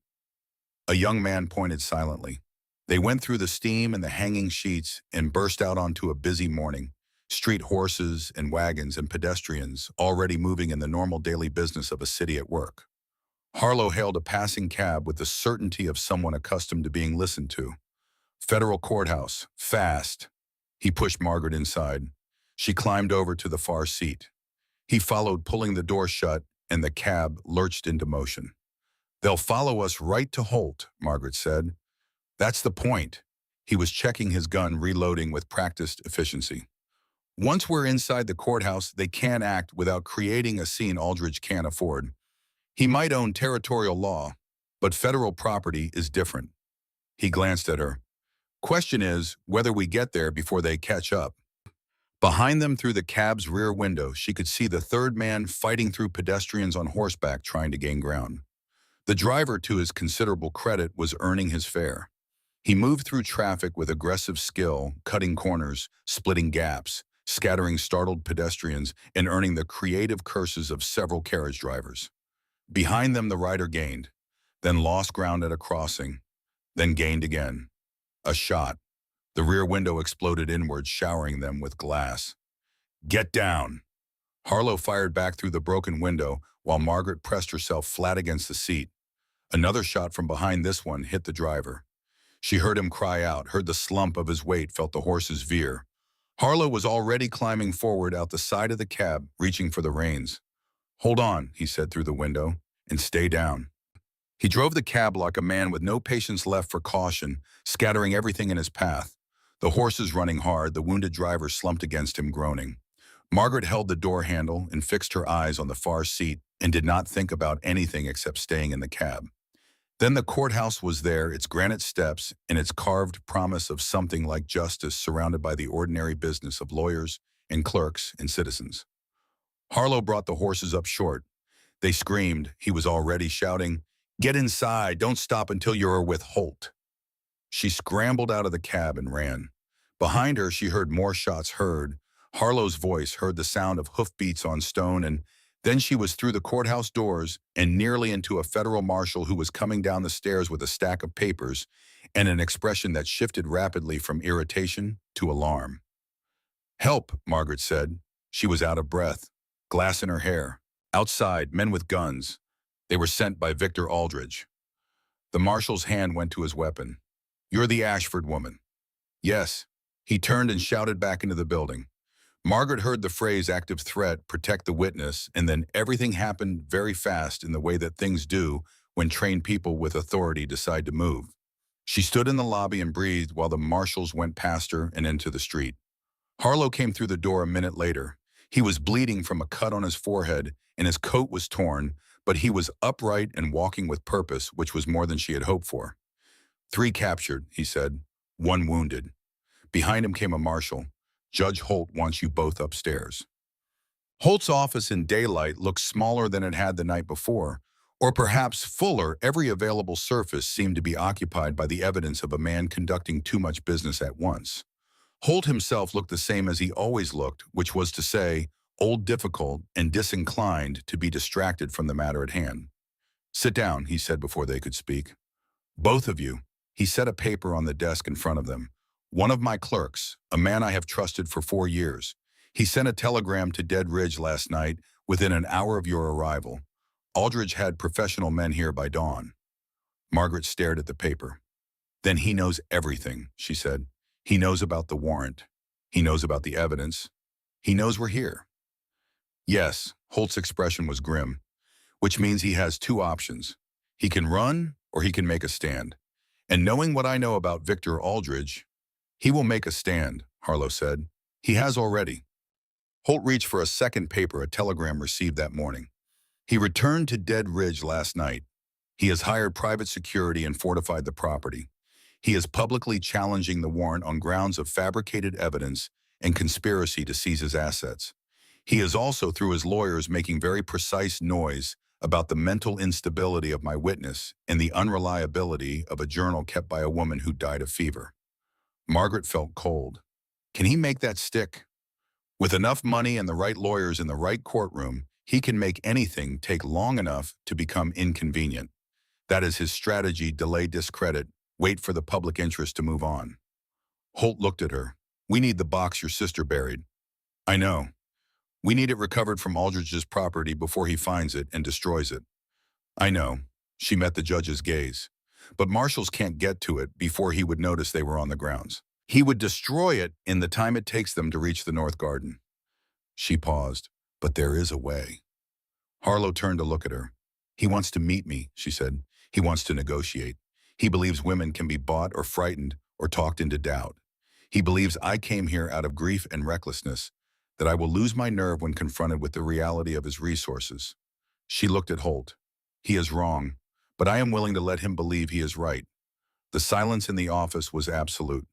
A young man pointed silently. They went through the steam and the hanging sheets and burst out onto a busy morning. Street horses and wagons and pedestrians already moving in the normal daily business of a city at work. Harlow hailed a passing cab with the certainty of someone accustomed to being listened to. "Federal courthouse. Fast." He pushed Margaret inside. She climbed over to the far seat. He followed, pulling the door shut, and the cab lurched into motion. "They'll follow us right to Holt," Margaret said. "That's the point." He was checking his gun, reloading with practiced efficiency. "Once we're inside the courthouse, they can't act without creating a scene Aldridge can't afford. He might own territorial law, but federal property is different." He glanced at her. "Question is whether we get there before they catch up." Behind them through the cab's rear window, she could see the third man fighting through pedestrians on horseback trying to gain ground. The driver, to his considerable credit, was earning his fare. He moved through traffic with aggressive skill, cutting corners, splitting gaps, scattering startled pedestrians, and earning the creative curses of several carriage drivers. Behind them, the rider gained, then lost ground at a crossing, then gained again. A shot. The rear window exploded inward, showering them with glass. "Get down!" Harlow fired back through the broken window while Margaret pressed herself flat against the seat. Another shot from behind this one hit the driver. She heard him cry out, heard the slump of his weight, felt the horses veer. Harlow was already climbing forward out the side of the cab, reaching for the reins. "Hold on," he said through the window, "and stay down." He drove the cab like a man with no patience left for caution, scattering everything in his path. The horses running hard, the wounded driver slumped against him, groaning. Margaret held the door handle and fixed her eyes on the far seat and did not think about anything except staying in the cab. Then the courthouse was there, its granite steps and its carved promise of something like justice, surrounded by the ordinary business of lawyers and clerks and citizens. Harlow brought the horses up short. They screamed. He was already shouting, "Get inside, don't stop until you're with Holt." She scrambled out of the cab and ran. Behind her, she heard more shots heard. Harlow's voice, heard the sound of hoofbeats on stone, and then she was through the courthouse doors and nearly into a federal marshal who was coming down the stairs with a stack of papers and an expression that shifted rapidly from irritation to alarm. "Help," Margaret said. She was out of breath, glass in her hair. Outside, men with guns. They were sent by Victor Aldridge. The marshal's hand went to his weapon. "You're the Ashford woman." "Yes." He turned and shouted back into the building. Margaret heard the phrase active threat, protect the witness, and then everything happened very fast in the way that things do when trained people with authority decide to move. She stood in the lobby and breathed while the marshals went past her and into the street. Harlow came through the door a minute later. He was bleeding from a cut on his forehead and his coat was torn, but he was upright and walking with purpose, which was more than she had hoped for. "3 captured," he said. "1 wounded." Behind him came a marshal. "Judge Holt wants you both upstairs." Holt's office in daylight looked smaller than it had the night before, or perhaps fuller. Every available surface seemed to be occupied by the evidence of a man conducting too much business at once. Holt himself looked the same as he always looked, which was to say, old, difficult, and disinclined to be distracted from the matter at hand. "Sit down," he said before they could speak. "Both of you." He set a paper on the desk in front of them. "One of my clerks, a man I have trusted for 4 years. He sent a telegram to Dead Ridge last night within an hour of your arrival. Aldridge had professional men here by dawn." Margaret stared at the paper. "Then he knows everything," she said. "He knows about the warrant. He knows about the evidence. He knows we're here." "Yes," Holt's expression was grim, "which means he has 2 options. He can run or he can make a stand. And knowing what I know about Victor Aldridge—" "He will make a stand," Harlow said. "He has already." Holt reached for a second paper, a telegram received that morning. "He returned to Dead Ridge last night. He has hired private security and fortified the property. He is publicly challenging the warrant on grounds of fabricated evidence and conspiracy to seize his assets. He is also, through his lawyers, making very precise noise about the mental instability of my witness and the unreliability of a journal kept by a woman who died of fever." Margaret felt cold. Can he make that stick? With enough money and the right lawyers in the right courtroom, he can make anything take long enough to become inconvenient. That is his strategy: delay, discredit, wait for the public interest to move on. Holt looked at her. "We need the box your sister buried." "I know. We need it recovered from Aldridge's property before he finds it and destroys it." "I know." She met the judge's gaze. "But marshals can't get to it before he would notice they were on the grounds. He would destroy it in the time it takes them to reach the North Garden." She paused. "But there is a way." Harlow turned to look at her. "He wants to meet me," she said. "He wants to negotiate. He believes women can be bought or frightened or talked into doubt. He believes I came here out of grief and recklessness, that I will lose my nerve when confronted with the reality of his resources." She looked at Holt. "He is wrong, but I am willing to let him believe he is right." The silence in the office was absolute.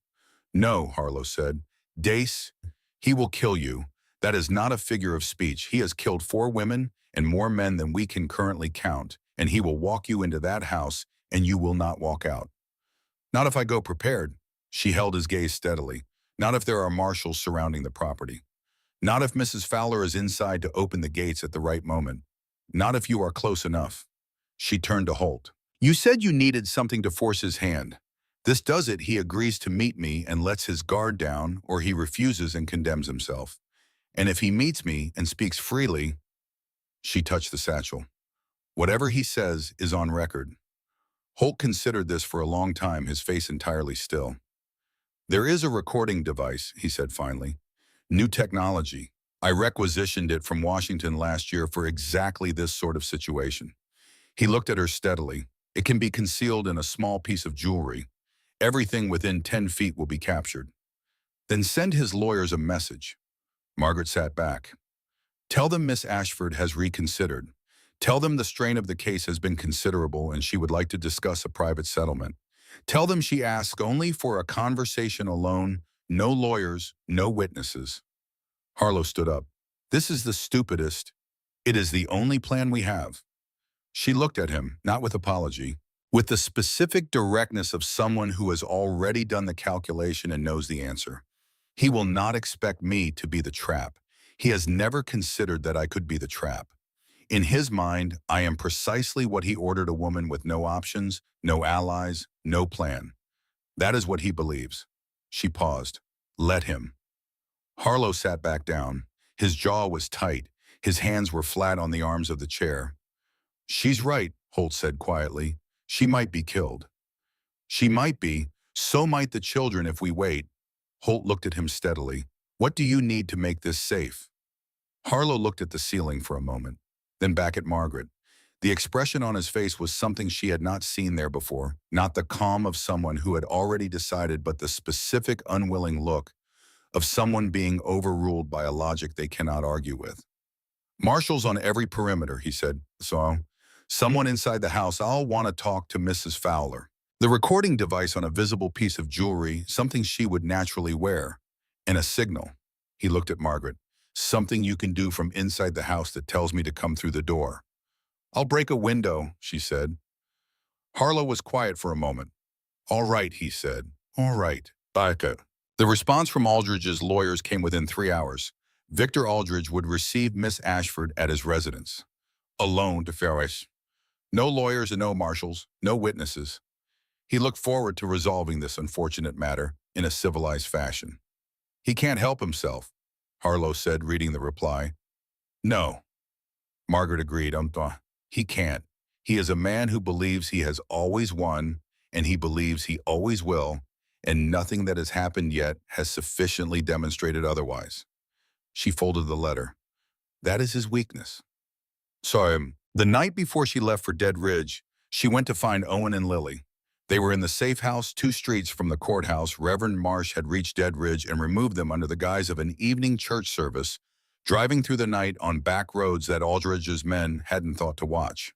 "No," Harlow said. "Dace, He will kill you. That is not a figure of speech. He has killed 4 women and more men than we can currently count, and he will walk you into that house and you will not walk out. Not if I go prepared. She held his gaze steadily. Not if there are marshals surrounding the property. Not if Mrs. Fowler is inside to open the gates at the right moment. Not if you are close enough. She turned to Holt. You said you needed something to force his hand. This does it. He agrees to meet me and lets his guard down, or he refuses and condemns himself. And if he meets me and speaks freely, she touched the satchel. Whatever he says is on record. Holt considered this for a long time, his face entirely still. There is a recording device, he said finally. New technology. I requisitioned it from Washington last year for exactly this sort of situation. He looked at her steadily. It can be concealed in a small piece of jewelry. Everything within 10 feet will be captured. Then send his lawyers a message. Margaret sat back. Tell them Miss Ashford has reconsidered. Tell them the strain of the case has been considerable and she would like to discuss a private settlement. Tell them she asks only for a conversation alone, no lawyers, no witnesses. Harlow stood up. This is the stupidest. It is the only plan we have. She looked at him, not with apology, with the specific directness of someone who has already done the calculation and knows the answer. He will not expect me to be the trap. He has never considered that I could be the trap. In his mind, I am precisely what he ordered a woman with no options, no allies, no plan. That is what he believes. She paused. Let him. Harlow sat back down. His jaw was tight. His hands were flat on the arms of the chair. She's right, Holt said quietly. She might be killed. She might be. So might the children if we wait. Holt looked at him steadily. What do you need to make this safe? Harlow looked at the ceiling for a moment, then back at Margaret. The expression on his face was something she had not seen there before, not the calm of someone who had already decided, but the specific, unwilling look of someone being overruled by a logic they cannot argue with. Marshals on every perimeter, he said. So, someone inside the house, I'll want to talk to Mrs. Fowler. The recording device on a visible piece of jewelry, something she would naturally wear, and a signal. He looked at Margaret. Something you can do from inside the house that tells me to come through the door. I'll break a window, she said. Harlow was quiet for a moment. All right, he said. All right. Baika. The response from Aldridge's lawyers came within 3 hours. Victor Aldridge would receive Miss Ashford at his residence. Alone to Ferris. No lawyers and no marshals, no witnesses. He looked forward to resolving this unfortunate matter in a civilized fashion. He can't help himself, Harlow said, reading the reply. No. Margaret agreed. He can't. He is a man who believes he has always won, and he believes he always will, and nothing that has happened yet has sufficiently demonstrated otherwise. She folded the letter. That is his weakness. So, the night before she left for Dead Ridge, she went to find Owen and Lily. They were in the safe house 2 streets from the courthouse. Reverend Marsh had reached Dead Ridge and removed them under the guise of an evening church service, driving through the night on back roads that Aldridge's men hadn't thought to watch.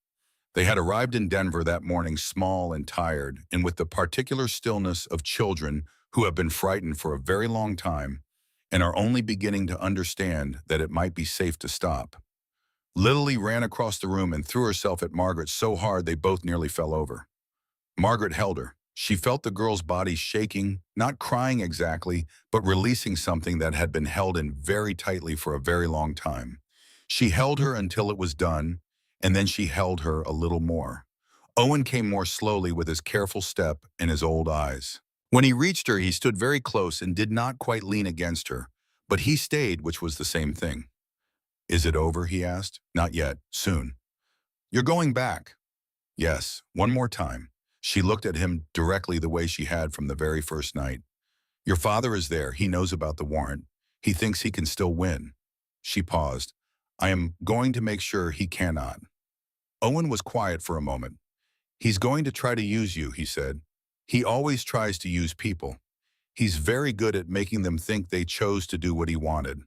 They had arrived in Denver that morning small and tired, and with the particular stillness of children who have been frightened for a very long time and are only beginning to understand that it might be safe to stop. Lily ran across the room and threw herself at Margaret so hard they both nearly fell over. Margaret held her. She felt the girl's body shaking, not crying exactly, but releasing something that had been held in very tightly for a very long time. She held her until it was done, and then she held her a little more. Owen came more slowly with his careful step and his old eyes. When he reached her, he stood very close and did not quite lean against her, but he stayed, which was the same thing. Is it over, he asked. Not yet. Soon. You're going back. Yes, one more time. She looked at him directly the way she had from the very first night. Your father is there. He knows about the warrant. He thinks he can still win. She paused. I am going to make sure he cannot. Owen was quiet for a moment. He's going to try to use you, he said. He always tries to use people. He's very good at making them think they chose to do what he wanted.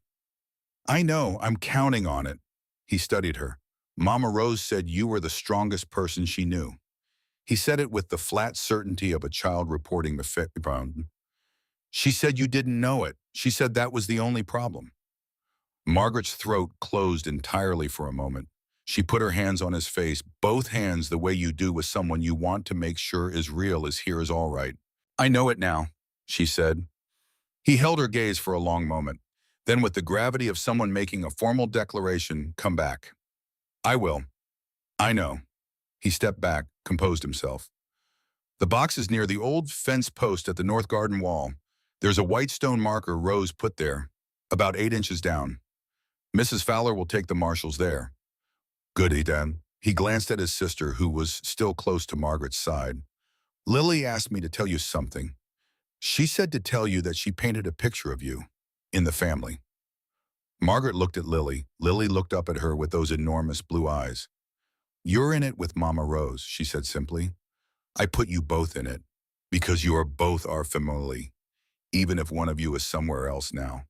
I know, I'm counting on it. He studied her. Mama Rose said you were the strongest person she knew. He said it with the flat certainty of a child reporting the fact. She said you didn't know it. She said that was the only problem. Margaret's throat closed entirely for a moment. She put her hands on his face, both hands the way you do with someone you want to make sure is real as here is all right. I know it now, she said. He held her gaze for a long moment. Then with the gravity of someone making a formal declaration, come back. I will. I know. He stepped back, composed himself. The box is near the old fence post at the north garden wall. There's a white stone marker Rose put there, about 8 inches down. Mrs. Fowler will take the marshals there. Good, he did. He glanced at his sister, who was still close to Margaret's side. Lily asked me to tell you something. She said to tell you that she painted a picture of you in the family. Margaret looked at Lily. Lily looked up at her with those enormous blue eyes. You're in it with Mama Rose, she said simply. I put you both in it because you are both our family, even if one of you is somewhere else now.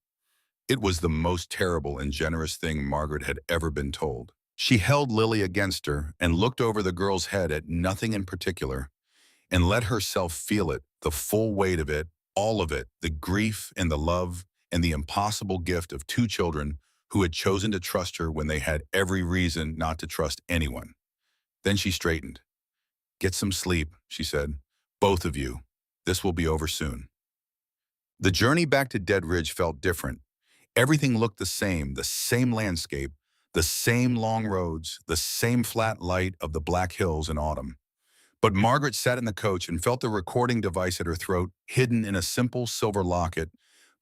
It was the most terrible and generous thing Margaret had ever been told. She held Lily against her and looked over the girl's head at nothing in particular and let herself feel it, the full weight of it, all of it, the grief and the love and the impossible gift of 2 children who had chosen to trust her when they had every reason not to trust anyone. Then she straightened. Get some sleep, she said. Both of you. This will be over soon. The journey back to Dead Ridge felt different. Everything looked the same landscape, the same long roads, the same flat light of the Black Hills in autumn. But Margaret sat in the coach and felt the recording device at her throat, hidden in a simple silver locket,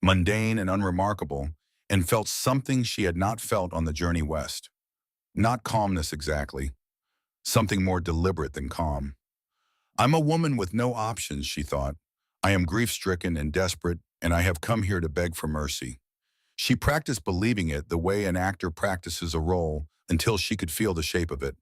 mundane and unremarkable, and felt something she had not felt on the journey west. Not calmness exactly. Something more deliberate than calm. I'm a woman with no options, she thought. I am grief-stricken and desperate, and I have come here to beg for mercy. She practiced believing it the way an actor practices a role until she could feel the shape of it.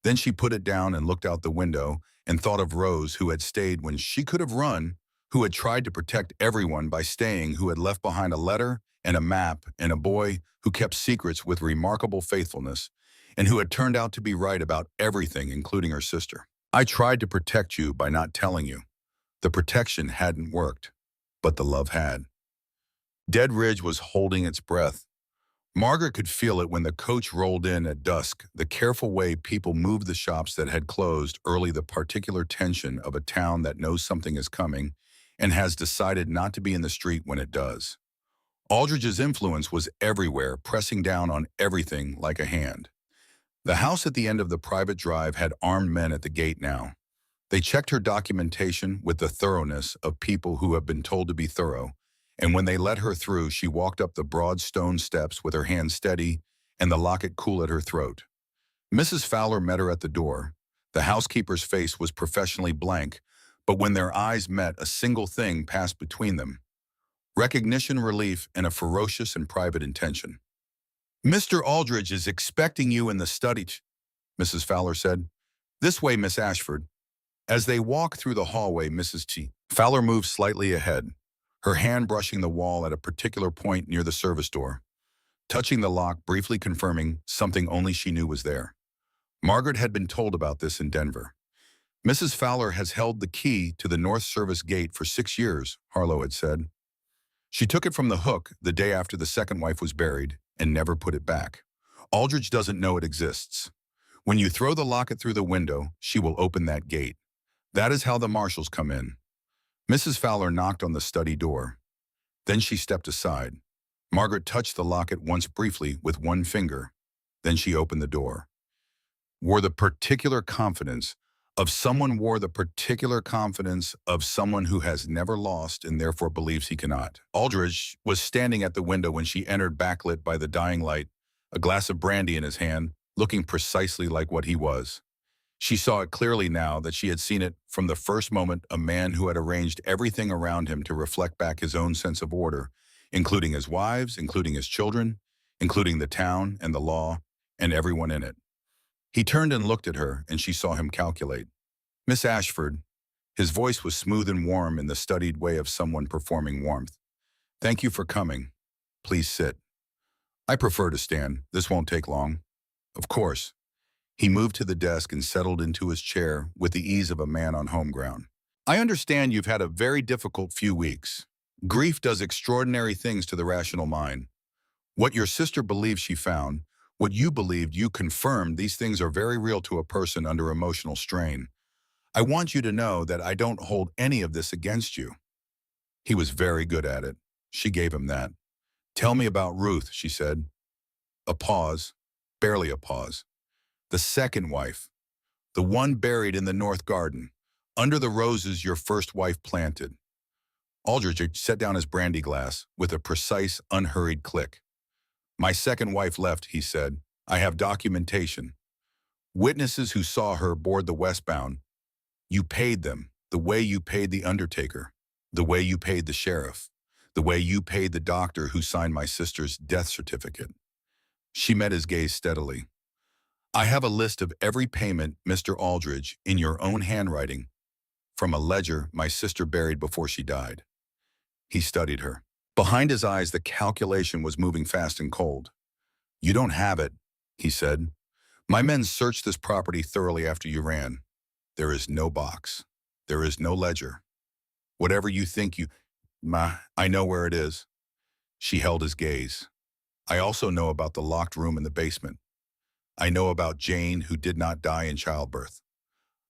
Then she put it down and looked out the window and thought of Rose, who had stayed when she could have run, who had tried to protect everyone by staying, who had left behind a letter and a map and a boy who kept secrets with remarkable faithfulness, and who had turned out to be right about everything, including her sister. I tried to protect you by not telling you. The protection hadn't worked, but the love had. Dead Ridge was holding its breath. Margaret could feel it when the coach rolled in at dusk, the careful way people moved the shops that had closed early, the particular tension of a town that knows something is coming and has decided not to be in the street when it does. Aldridge's influence was everywhere, pressing down on everything like a hand. The house at the end of the private drive had armed men at the gate now. They checked her documentation with the thoroughness of people who have been told to be thorough, and when they let her through, she walked up the broad stone steps with her hand steady and the locket cool at her throat. Mrs. Fowler met her at the door. The housekeeper's face was professionally blank, but when their eyes met, a single thing passed between them. Recognition, relief, and a ferocious and private intention. Mr. Aldridge is expecting you in the study, Mrs. Fowler said. This way, Miss Ashford. As they walked through the hallway, Mrs. T. Fowler moved slightly ahead, her hand brushing the wall at a particular point near the service door, touching the lock, briefly confirming something only she knew was there. Margaret had been told about this in Denver. Mrs. Fowler has held the key to the North Service gate for 6 years, Harlow had said. She took it from the hook the day after the second wife was buried and never put it back. Aldridge doesn't know it exists. When you throw the locket through the window, she will open that gate. That is how the marshals come in. Mrs. Fowler knocked on the study door. Then she stepped aside. Margaret touched the locket once briefly with one finger. Then she opened the door. Wore the particular confidence of someone who has never lost and therefore believes he cannot. Aldridge was standing at the window when she entered, backlit by the dying light, a glass of brandy in his hand, looking precisely like what he was. She saw it clearly now that she had seen it from the first moment, a man who had arranged everything around him to reflect back his own sense of order, including his wives, including his children, including the town and the law, and everyone in it. He turned and looked at her, and she saw him calculate. Miss Ashford, his voice was smooth and warm in the studied way of someone performing warmth. Thank you for coming. Please sit. I prefer to stand. This won't take long. Of course. He moved to the desk and settled into his chair with the ease of a man on home ground. I understand you've had a very difficult few weeks. Grief does extraordinary things to the rational mind. What your sister believed she found, what you believed you confirmed, these things are very real to a person under emotional strain. I want you to know that I don't hold any of this against you. He was very good at it. She gave him that. Tell me about Ruth, she said. A pause, barely a pause. The second wife, the one buried in the north garden, under the roses your first wife planted. Aldridge set down his brandy glass with a precise, unhurried click. My second wife left, he said. I have documentation. Witnesses who saw her board the westbound. You paid them the way you paid the undertaker, the way you paid the sheriff, the way you paid the doctor who signed my sister's death certificate. She met his gaze steadily. I have a list of every payment, Mr. Aldridge, in your own handwriting, from a ledger my sister buried before she died. He studied her. Behind his eyes, the calculation was moving fast and cold. You don't have it, he said. My men searched this property thoroughly after you ran. There is no box. There is no ledger. Whatever you think I know where it is. She held his gaze. I also know about the locked room in the basement. I know about Jane, who did not die in childbirth.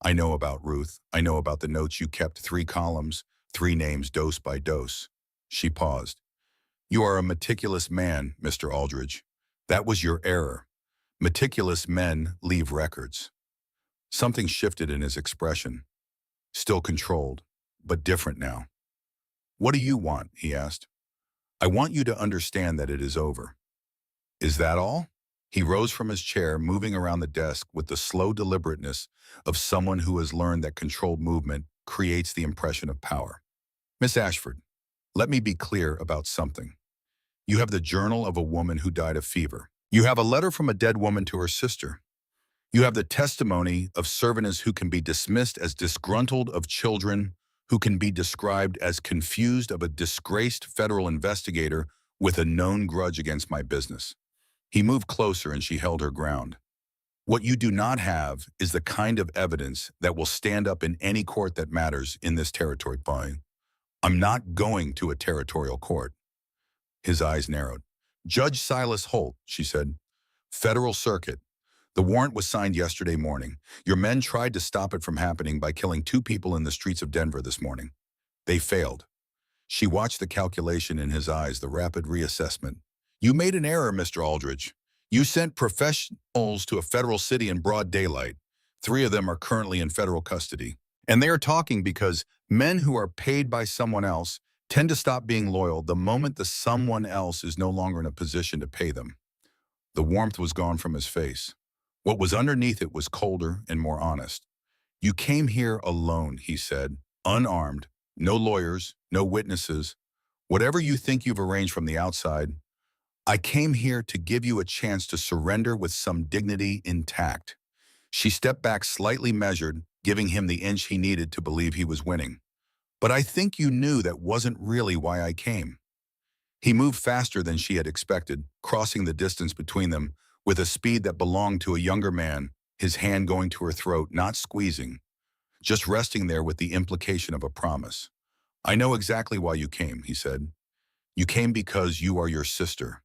I know about Ruth. I know about the notes you kept, 3 columns, 3 names, dose by dose. She paused. You are a meticulous man, Mr. Aldridge. That was your error. Meticulous men leave records. Something shifted in his expression. Still controlled, but different now. What do you want? He asked. I want you to understand that it is over. Is that all? He rose from his chair, moving around the desk with the slow deliberateness of someone who has learned that controlled movement creates the impression of power. Miss Ashford, let me be clear about something. You have the journal of a woman who died of fever. You have a letter from a dead woman to her sister. You have the testimony of servants who can be dismissed as disgruntled, of children who can be described as confused, of a disgraced federal investigator with a known grudge against my business. He moved closer and she held her ground. What you do not have is the kind of evidence that will stand up in any court that matters in this territory. I'm not going to a territorial court. His eyes narrowed. Judge Silas Holt, she said. Federal Circuit. The warrant was signed yesterday morning. Your men tried to stop it from happening by killing 2 people in the streets of Denver this morning. They failed. She watched the calculation in his eyes, the rapid reassessment. You made an error, Mr. Aldridge. You sent professionals to a federal city in broad daylight. 3 of them are currently in federal custody. And they are talking because men who are paid by someone else tend to stop being loyal the moment the someone else is no longer in a position to pay them. The warmth was gone from his face. What was underneath it was colder and more honest. You came here alone, he said, unarmed, no lawyers, no witnesses. Whatever you think you've arranged from the outside, I came here to give you a chance to surrender with some dignity intact. She stepped back, slightly measured, giving him the inch he needed to believe he was winning. But I think you knew that wasn't really why I came. He moved faster than she had expected, crossing the distance between them with a speed that belonged to a younger man, his hand going to her throat, not squeezing, just resting there with the implication of a promise. I know exactly why you came, he said. You came because you are your sister.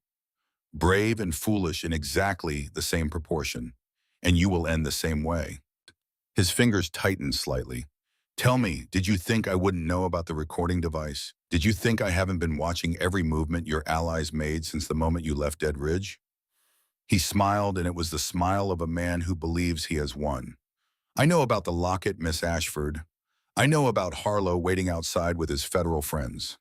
Brave and foolish in exactly the same proportion, and you will end the same way. His fingers tightened slightly. Tell me, did you think I wouldn't know about the recording device? Did you think I haven't been watching every movement your allies made since the moment you left Dead Ridge? He smiled, and it was the smile of a man who believes he has won. I know about the locket, Miss Ashford. I know about Harlow waiting outside with his federal friends.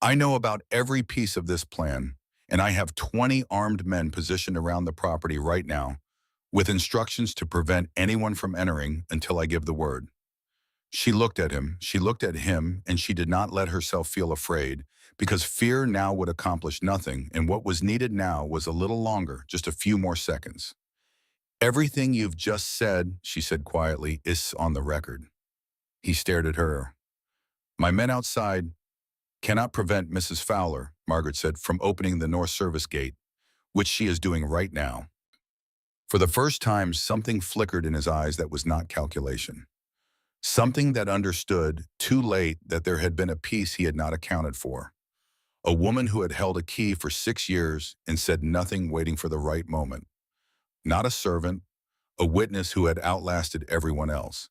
I know about every piece of this plan, and I have 20 armed men positioned around the property right now, with instructions to prevent anyone from entering until I give the word. She looked at him, and she did not let herself feel afraid, because fear now would accomplish nothing, and what was needed now was a little longer, just a few more seconds. Everything you've just said, she said quietly, is on the record. He stared at her. My men outside cannot prevent Mrs. Fowler, Margaret said, from opening the North Service gate, which she is doing right now. For the first time, something flickered in his eyes that was not calculation. Something that understood too late that there had been a piece he had not accounted for. A woman who had held a key for 6 years and said nothing, waiting for the right moment. Not a servant, a witness who had outlasted everyone else.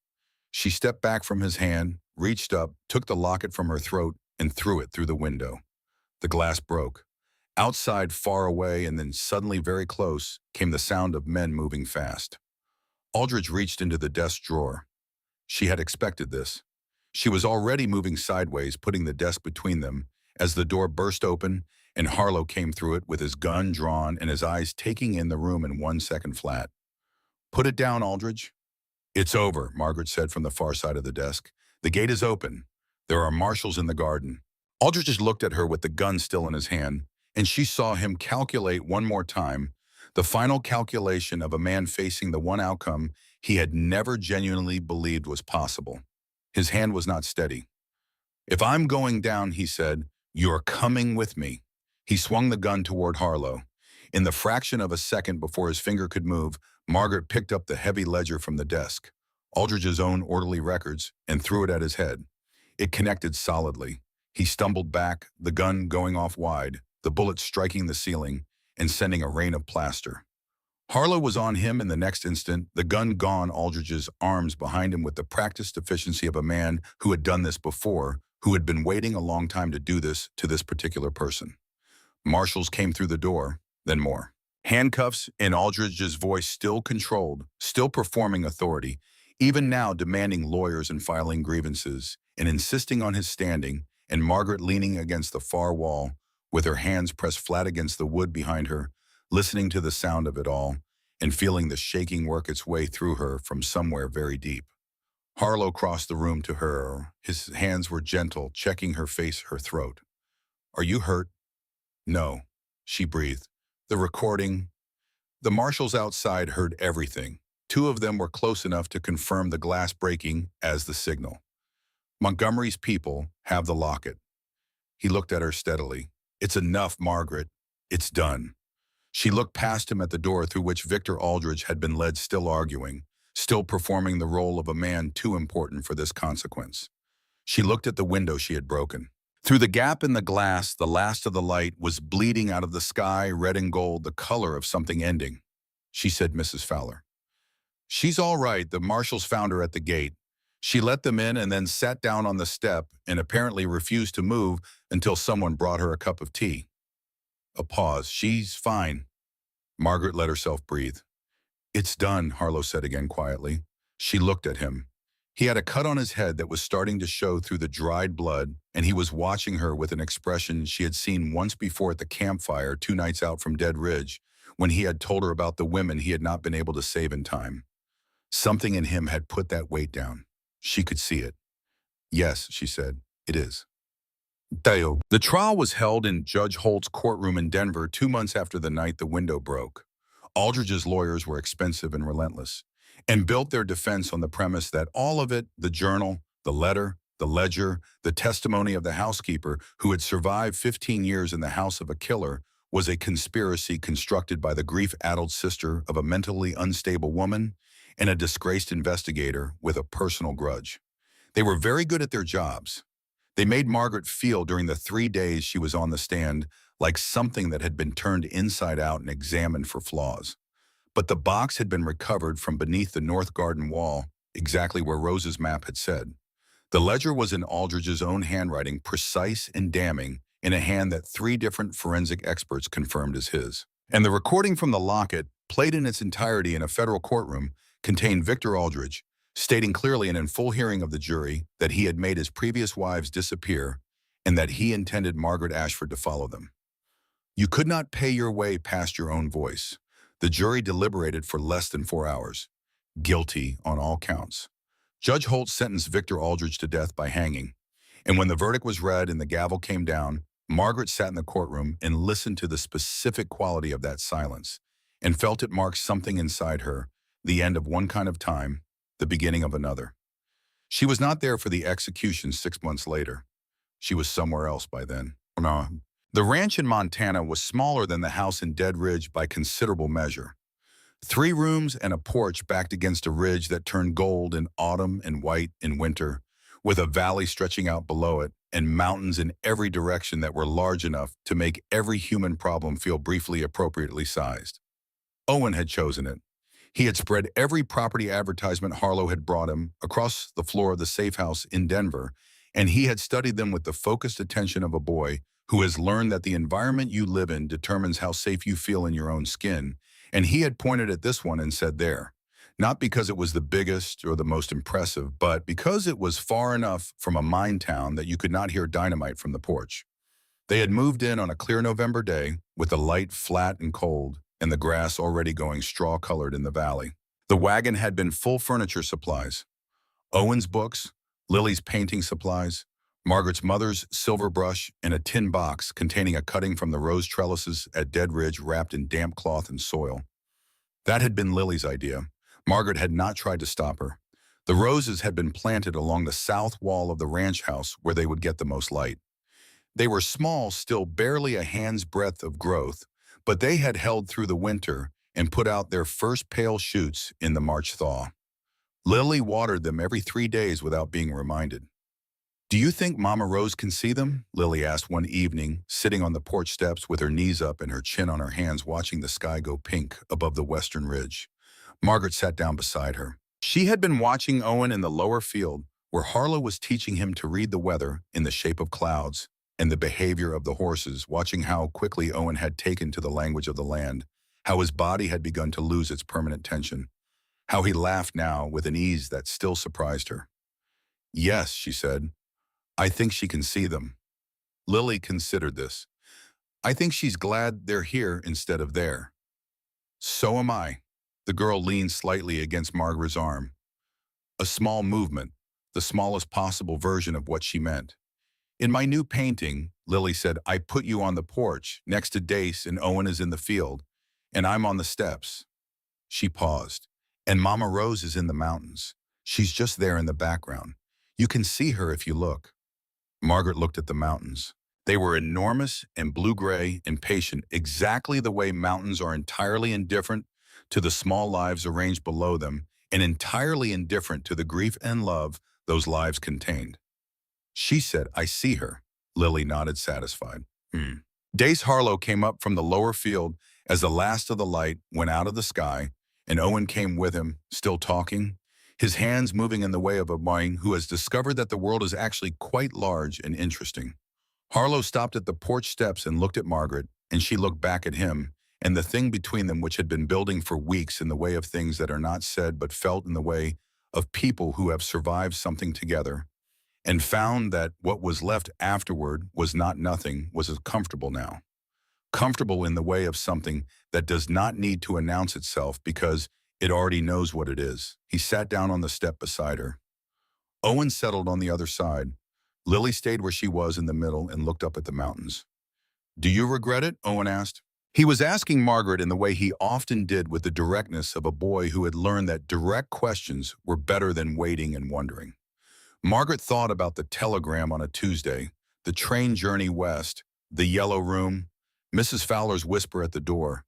She stepped back from his hand, reached up, took the locket from her throat, and threw it through the window. The glass broke. Outside, far away, and then suddenly very close, came the sound of men moving fast. Aldridge reached into the desk drawer. She had expected this. She was already moving sideways, putting the desk between them, as the door burst open and Harlow came through it with his gun drawn and his eyes taking in the room in 1 second flat. "Put it down, Aldridge." "It's over," Margaret said from the far side of the desk. "The gate is open. There are marshals in the garden." Aldridge just looked at her with the gun still in his hand, and she saw him calculate one more time, the final calculation of a man facing the one outcome he had never genuinely believed was possible. His hand was not steady. "If I'm going down," he said, "you're coming with me." He swung the gun toward Harlow. In the fraction of a second before his finger could move, Margaret picked up the heavy ledger from the desk, Aldridge's own orderly records, and threw it at his head. It connected solidly. He stumbled back, the gun going off wide, the bullet striking the ceiling and sending a rain of plaster. Harlow was on him in the next instant, the gun gone, Aldridge's arms behind him with the practiced efficiency of a man who had done this before, who had been waiting a long time to do this to this particular person. Marshals came through the door, then more. Handcuffs, and Aldridge's voice still controlled, still performing authority, even now demanding lawyers and filing grievances, and insisting on his standing, and Margaret leaning against the far wall, with her hands pressed flat against the wood behind her, listening to the sound of it all, and feeling the shaking work its way through her from somewhere very deep. Harlow crossed the room to her. His hands were gentle, checking her face, her throat. "Are you hurt?" "No," she breathed. The recording. The marshals outside heard everything. Two of them were close enough to confirm the glass breaking as the signal. "Montgomery's people have the locket." He looked at her steadily. "It's enough, Margaret. It's done." She looked past him at the door through which Victor Aldridge had been led, still arguing, still performing the role of a man too important for this consequence. She looked at the window she had broken. Through the gap in the glass, the last of the light was bleeding out of the sky, red and gold, the color of something ending. She said, "Mrs. Fowler." "She's all right. The marshals found her at the gate." She let them in and then sat down on the step and apparently refused to move until someone brought her a cup of tea. A pause. "She's fine." Margaret let herself breathe. "It's done," Harlow said again quietly. She looked at him. He had a cut on his head that was starting to show through the dried blood, and he was watching her with an expression she had seen once before at the campfire 2 nights out from Dead Ridge, when he had told her about the women he had not been able to save in time. Something in him had put that weight down. She could see it. "Yes," she said, "it is." Dale. The trial was held in Judge Holt's courtroom in Denver 2 months after the night the window broke. Aldridge's lawyers were expensive and relentless, and built their defense on the premise that all of it, the journal, the letter, the ledger, the testimony of the housekeeper who had survived 15 years in the house of a killer, was a conspiracy constructed by the grief-addled sister of a mentally unstable woman and a disgraced investigator with a personal grudge. They were very good at their jobs. They made Margaret feel during the 3 days she was on the stand like something that had been turned inside out and examined for flaws. But the box had been recovered from beneath the north garden wall, exactly where Rose's map had said. The ledger was in Aldridge's own handwriting, precise and damning, in a hand that 3 different forensic experts confirmed as his. And the recording from the locket, played in its entirety in a federal courtroom, contained Victor Aldridge, stating clearly and in full hearing of the jury that he had made his previous wives disappear and that he intended Margaret Ashford to follow them. You could not pay your way past your own voice. The jury deliberated for less than 4 hours. Guilty on all counts. Judge Holt sentenced Victor Aldridge to death by hanging, and when the verdict was read and the gavel came down, Margaret sat in the courtroom and listened to the specific quality of that silence, and felt it mark something inside her, the end of one kind of time, the beginning of another. She was not there for the execution 6 months later. She was somewhere else by then. No. The ranch in Montana was smaller than the house in Dead Ridge by considerable measure. 3 rooms and a porch backed against a ridge that turned gold in autumn and white in winter, with a valley stretching out below it and mountains in every direction that were large enough to make every human problem feel briefly appropriately sized. Owen had chosen it. He had spread every property advertisement Harlow had brought him across the floor of the safe house in Denver, and he had studied them with the focused attention of a boy who has learned that the environment you live in determines how safe you feel in your own skin, and he had pointed at this one and said there, not because it was the biggest or the most impressive, but because it was far enough from a mine town that you could not hear dynamite from the porch. They had moved in on a clear November day, with the light flat and cold, and the grass already going straw-colored in the valley. The wagon had been full furniture supplies. Owen's books, Lily's painting supplies, Margaret's mother's silver brush, and a tin box containing a cutting from the rose trellises at Dead Ridge wrapped in damp cloth and soil. That had been Lily's idea. Margaret had not tried to stop her. The roses had been planted along the south wall of the ranch house where they would get the most light. They were small, still barely a hand's breadth of growth, but they had held through the winter and put out their first pale shoots in the March thaw. Lily watered them every 3 days without being reminded. "Do you think Mama Rose can see them?" Lily asked one evening, sitting on the porch steps with her knees up and her chin on her hands watching the sky go pink above the western ridge. Margaret sat down beside her. She had been watching Owen in the lower field, where Harlow was teaching him to read the weather in the shape of clouds and the behavior of the horses, watching how quickly Owen had taken to the language of the land, how his body had begun to lose its permanent tension, how he laughed now with an ease that still surprised her. "Yes," she said, "I think she can see them." Lily considered this. "I think she's glad they're here instead of there." "So am I." The girl leaned slightly against Margaret's arm. A small movement, the smallest possible version of what she meant. "In my new painting," Lily said, "I put you on the porch next to Dace and Owen is in the field, and I'm on the steps." She paused. "And Mama Rose is in the mountains. She's just there in the background. You can see her if you look." Margaret looked at the mountains. They were enormous and blue-gray and patient, exactly the way mountains are entirely indifferent to the small lives arranged below them and entirely indifferent to the grief and love those lives contained. She said, "I see her." Lily nodded, satisfied. Dace Harlow came up from the lower field as the last of the light went out of the sky, and Owen came with him, still talking, his hands moving in the way of a boy who has discovered that the world is actually quite large and interesting. Harlow stopped at the porch steps and looked at Margaret, and she looked back at him, and the thing between them which had been building for weeks in the way of things that are not said but felt in the way of people who have survived something together, and found that what was left afterward was not nothing, was comfortable now. Comfortable in the way of something that does not need to announce itself because it already knows what it is. He sat down on the step beside her. Owen settled on the other side. Lily stayed where she was in the middle and looked up at the mountains. "Do you regret it?" Owen asked. He was asking Margaret in the way he often did, with the directness of a boy who had learned that direct questions were better than waiting and wondering. Margaret thought about the telegram on a Tuesday, the train journey west, the yellow room, Mrs. Fowler's whisper at the door,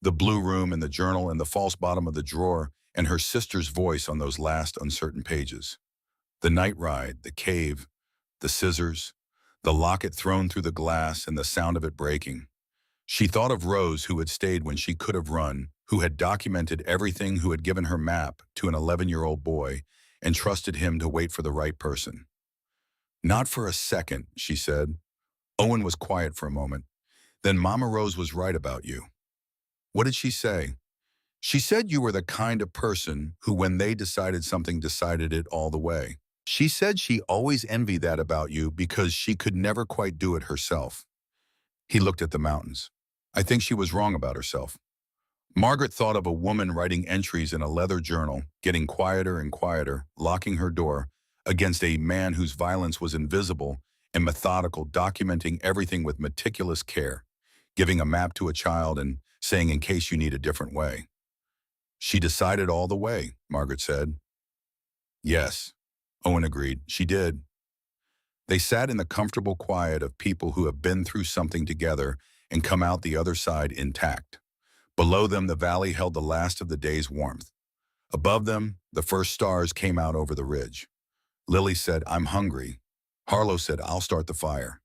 the blue room and the journal and the false bottom of the drawer, and her sister's voice on those last uncertain pages. The night ride, the cave, the scissors, the locket thrown through the glass and the sound of it breaking. She thought of Rose, who had stayed when she could have run, who had documented everything, who had given her map to an 11-year-old boy, and trusted him to wait for the right person. "Not for a second," she said. Owen was quiet for a moment. "Then Mama Rose was right about you." "What did she say?" "She said you were the kind of person who, when they decided something, decided it all the way. She said she always envied that about you because she could never quite do it herself." He looked at the mountains. "I think she was wrong about herself." Margaret thought of a woman writing entries in a leather journal, getting quieter and quieter, locking her door, against a man whose violence was invisible and methodical, documenting everything with meticulous care, giving a map to a child and saying, "In case you need a different way." "She decided all the way," Margaret said. "Yes," Owen agreed, "she did." They sat in the comfortable quiet of people who have been through something together and come out the other side intact. Below them, the valley held the last of the day's warmth. Above them, the first stars came out over the ridge. Lily said, "I'm hungry." Harlow said, "I'll start the fire."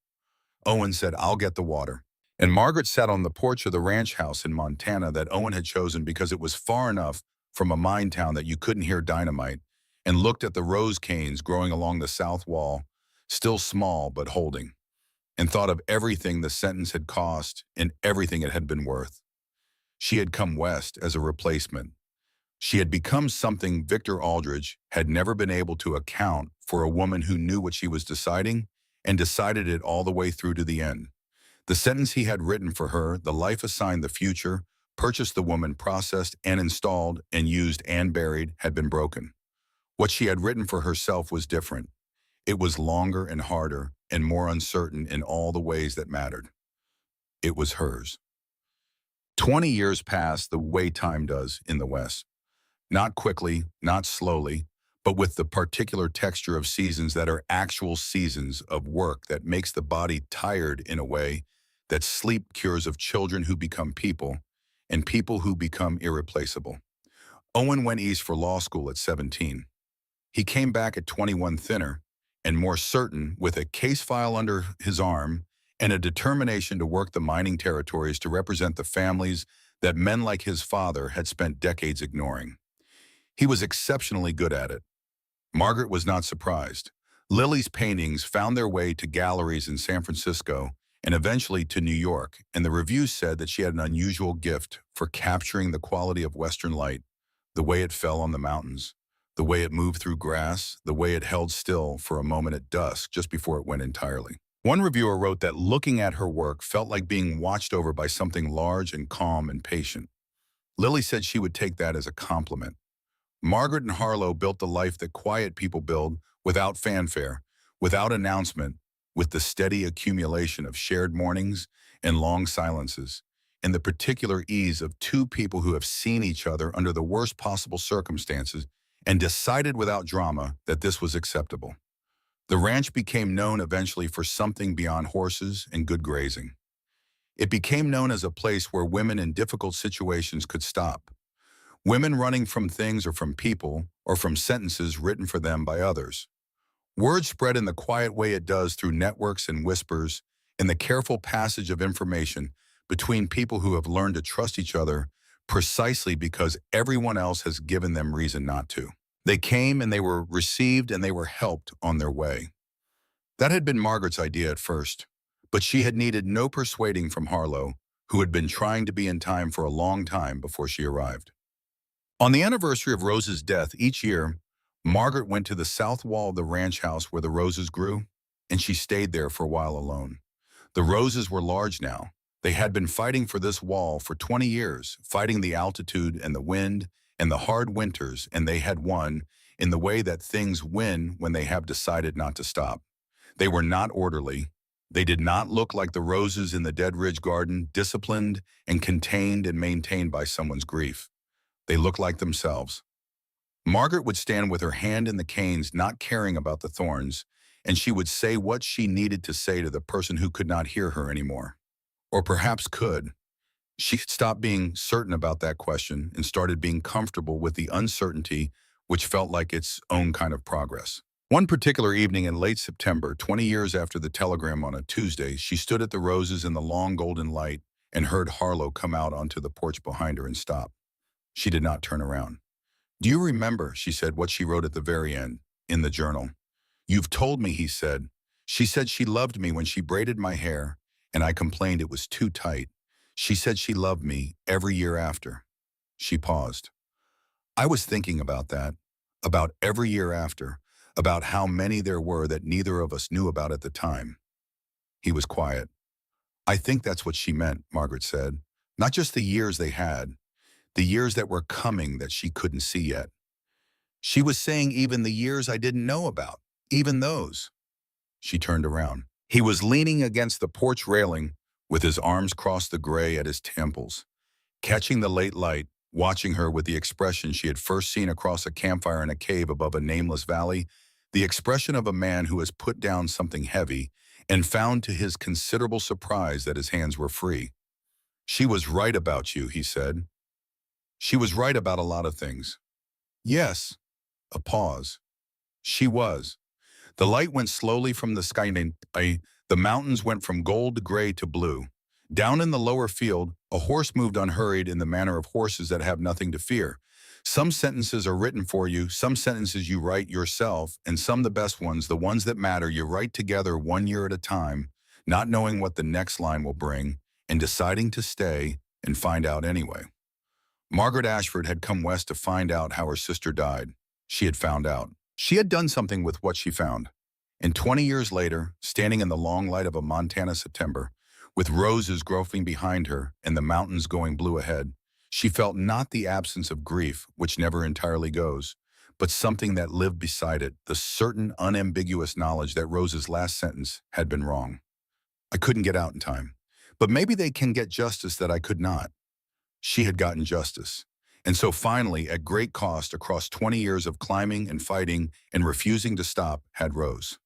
Owen said, "I'll get the water." And Margaret sat on the porch of the ranch house in Montana that Owen had chosen because it was far enough from a mine town that you couldn't hear dynamite, and looked at the rose canes growing along the south wall, still small but holding, and thought of everything the sentence had cost and everything it had been worth. She had come west as a replacement. She had become something Victor Aldridge had never been able to account for, a woman who knew what she was deciding and decided it all the way through to the end. The sentence he had written for her, the life assigned the future, purchased the woman, processed and installed and used and buried, had been broken. What she had written for herself was different. It was longer and harder and more uncertain in all the ways that mattered. It was hers. 20 years passed the way time does in the West. Not quickly, not slowly, but with the particular texture of seasons that are actual seasons of work that makes the body tired in a way that sleep cures, of children who become people and people who become irreplaceable. Owen went east for law school at 17. He came back at 21, thinner and more certain, with a case file under his arm and a determination to work the mining territories to represent the families that men like his father had spent decades ignoring. He was exceptionally good at it. Margaret was not surprised. Lily's paintings found their way to galleries in San Francisco and eventually to New York, and the reviews said that she had an unusual gift for capturing the quality of Western light, the way it fell on the mountains, the way it moved through grass, the way it held still for a moment at dusk just before it went entirely. One reviewer wrote that looking at her work felt like being watched over by something large and calm and patient. Lily said she would take that as a compliment. Margaret and Harlow built the life that quiet people build, without fanfare, without announcement, with the steady accumulation of shared mornings and long silences, and the particular ease of two people who have seen each other under the worst possible circumstances and decided without drama that this was acceptable. The ranch became known eventually for something beyond horses and good grazing. It became known as a place where women in difficult situations could stop. Women running from things or from people or from sentences written for them by others. Word spread in the quiet way it does through networks and whispers, in the careful passage of information between people who have learned to trust each other precisely because everyone else has given them reason not to. They came and they were received and they were helped on their way. That had been Margaret's idea at first, but she had needed no persuading from Harlow, who had been trying to be in time for a long time before she arrived. On the anniversary of Rose's death each year, Margaret went to the south wall of the ranch house where the roses grew, and she stayed there for a while alone. The roses were large now. They had been fighting for this wall for 20 years, fighting the altitude and the wind and the hard winters, and they had won in the way that things win when they have decided not to stop. They were not orderly. They did not look like the roses in the Dead Ridge garden, disciplined and contained and maintained by someone's grief. They looked like themselves. Margaret would stand with her hand in the canes, not caring about the thorns, and she would say what she needed to say to the person who could not hear her anymore. Or perhaps could. She stopped being certain about that question and started being comfortable with the uncertainty, which felt like its own kind of progress. One particular evening in late September, 20 years after the telegram on a Tuesday, she stood at the roses in the long golden light and heard Harlow come out onto the porch behind her and stop. She did not turn around. "Do you remember," she said, "what she wrote at the very end, in the journal?" "You've told me," he said. "She said she loved me when she braided my hair, and I complained it was too tight. She said she loved me every year after." She paused. "I was thinking about that, about every year after, about how many there were that neither of us knew about at the time." He was quiet. "I think that's what she meant," Margaret said. "Not just the years they had, the years that were coming that she couldn't see yet. She was saying even the years I didn't know about, even those." She turned around. He was leaning against the porch railing with his arms crossed the gray at his temples, catching the late light, watching her with the expression she had first seen across a campfire in a cave above a nameless valley, the expression of a man who has put down something heavy and found to his considerable surprise that his hands were free. She was right about you, he said. She was right about a lot of things. Yes. A pause. She was. The light went slowly from the sky and the mountains went from gold to gray to blue. Down in the lower field, a horse moved unhurried in the manner of horses that have nothing to fear. Some sentences are written for you, some sentences you write yourself, and some the best ones, the ones that matter, you write together 1 year at a time, not knowing what the next line will bring, and deciding to stay and find out anyway. Margaret Ashford had come west to find out how her sister died. She had found out. She had done something with what she found. And 20 years later, standing in the long light of a Montana September, with roses growing behind her and the mountains going blue ahead, she felt not the absence of grief, which never entirely goes, but something that lived beside it, the certain unambiguous knowledge that Rose's last sentence had been wrong. I couldn't get out in time, but maybe they can get justice that I could not. She had gotten justice. And so finally, at great cost, across 20 years of climbing and fighting and refusing to stop, had Rose.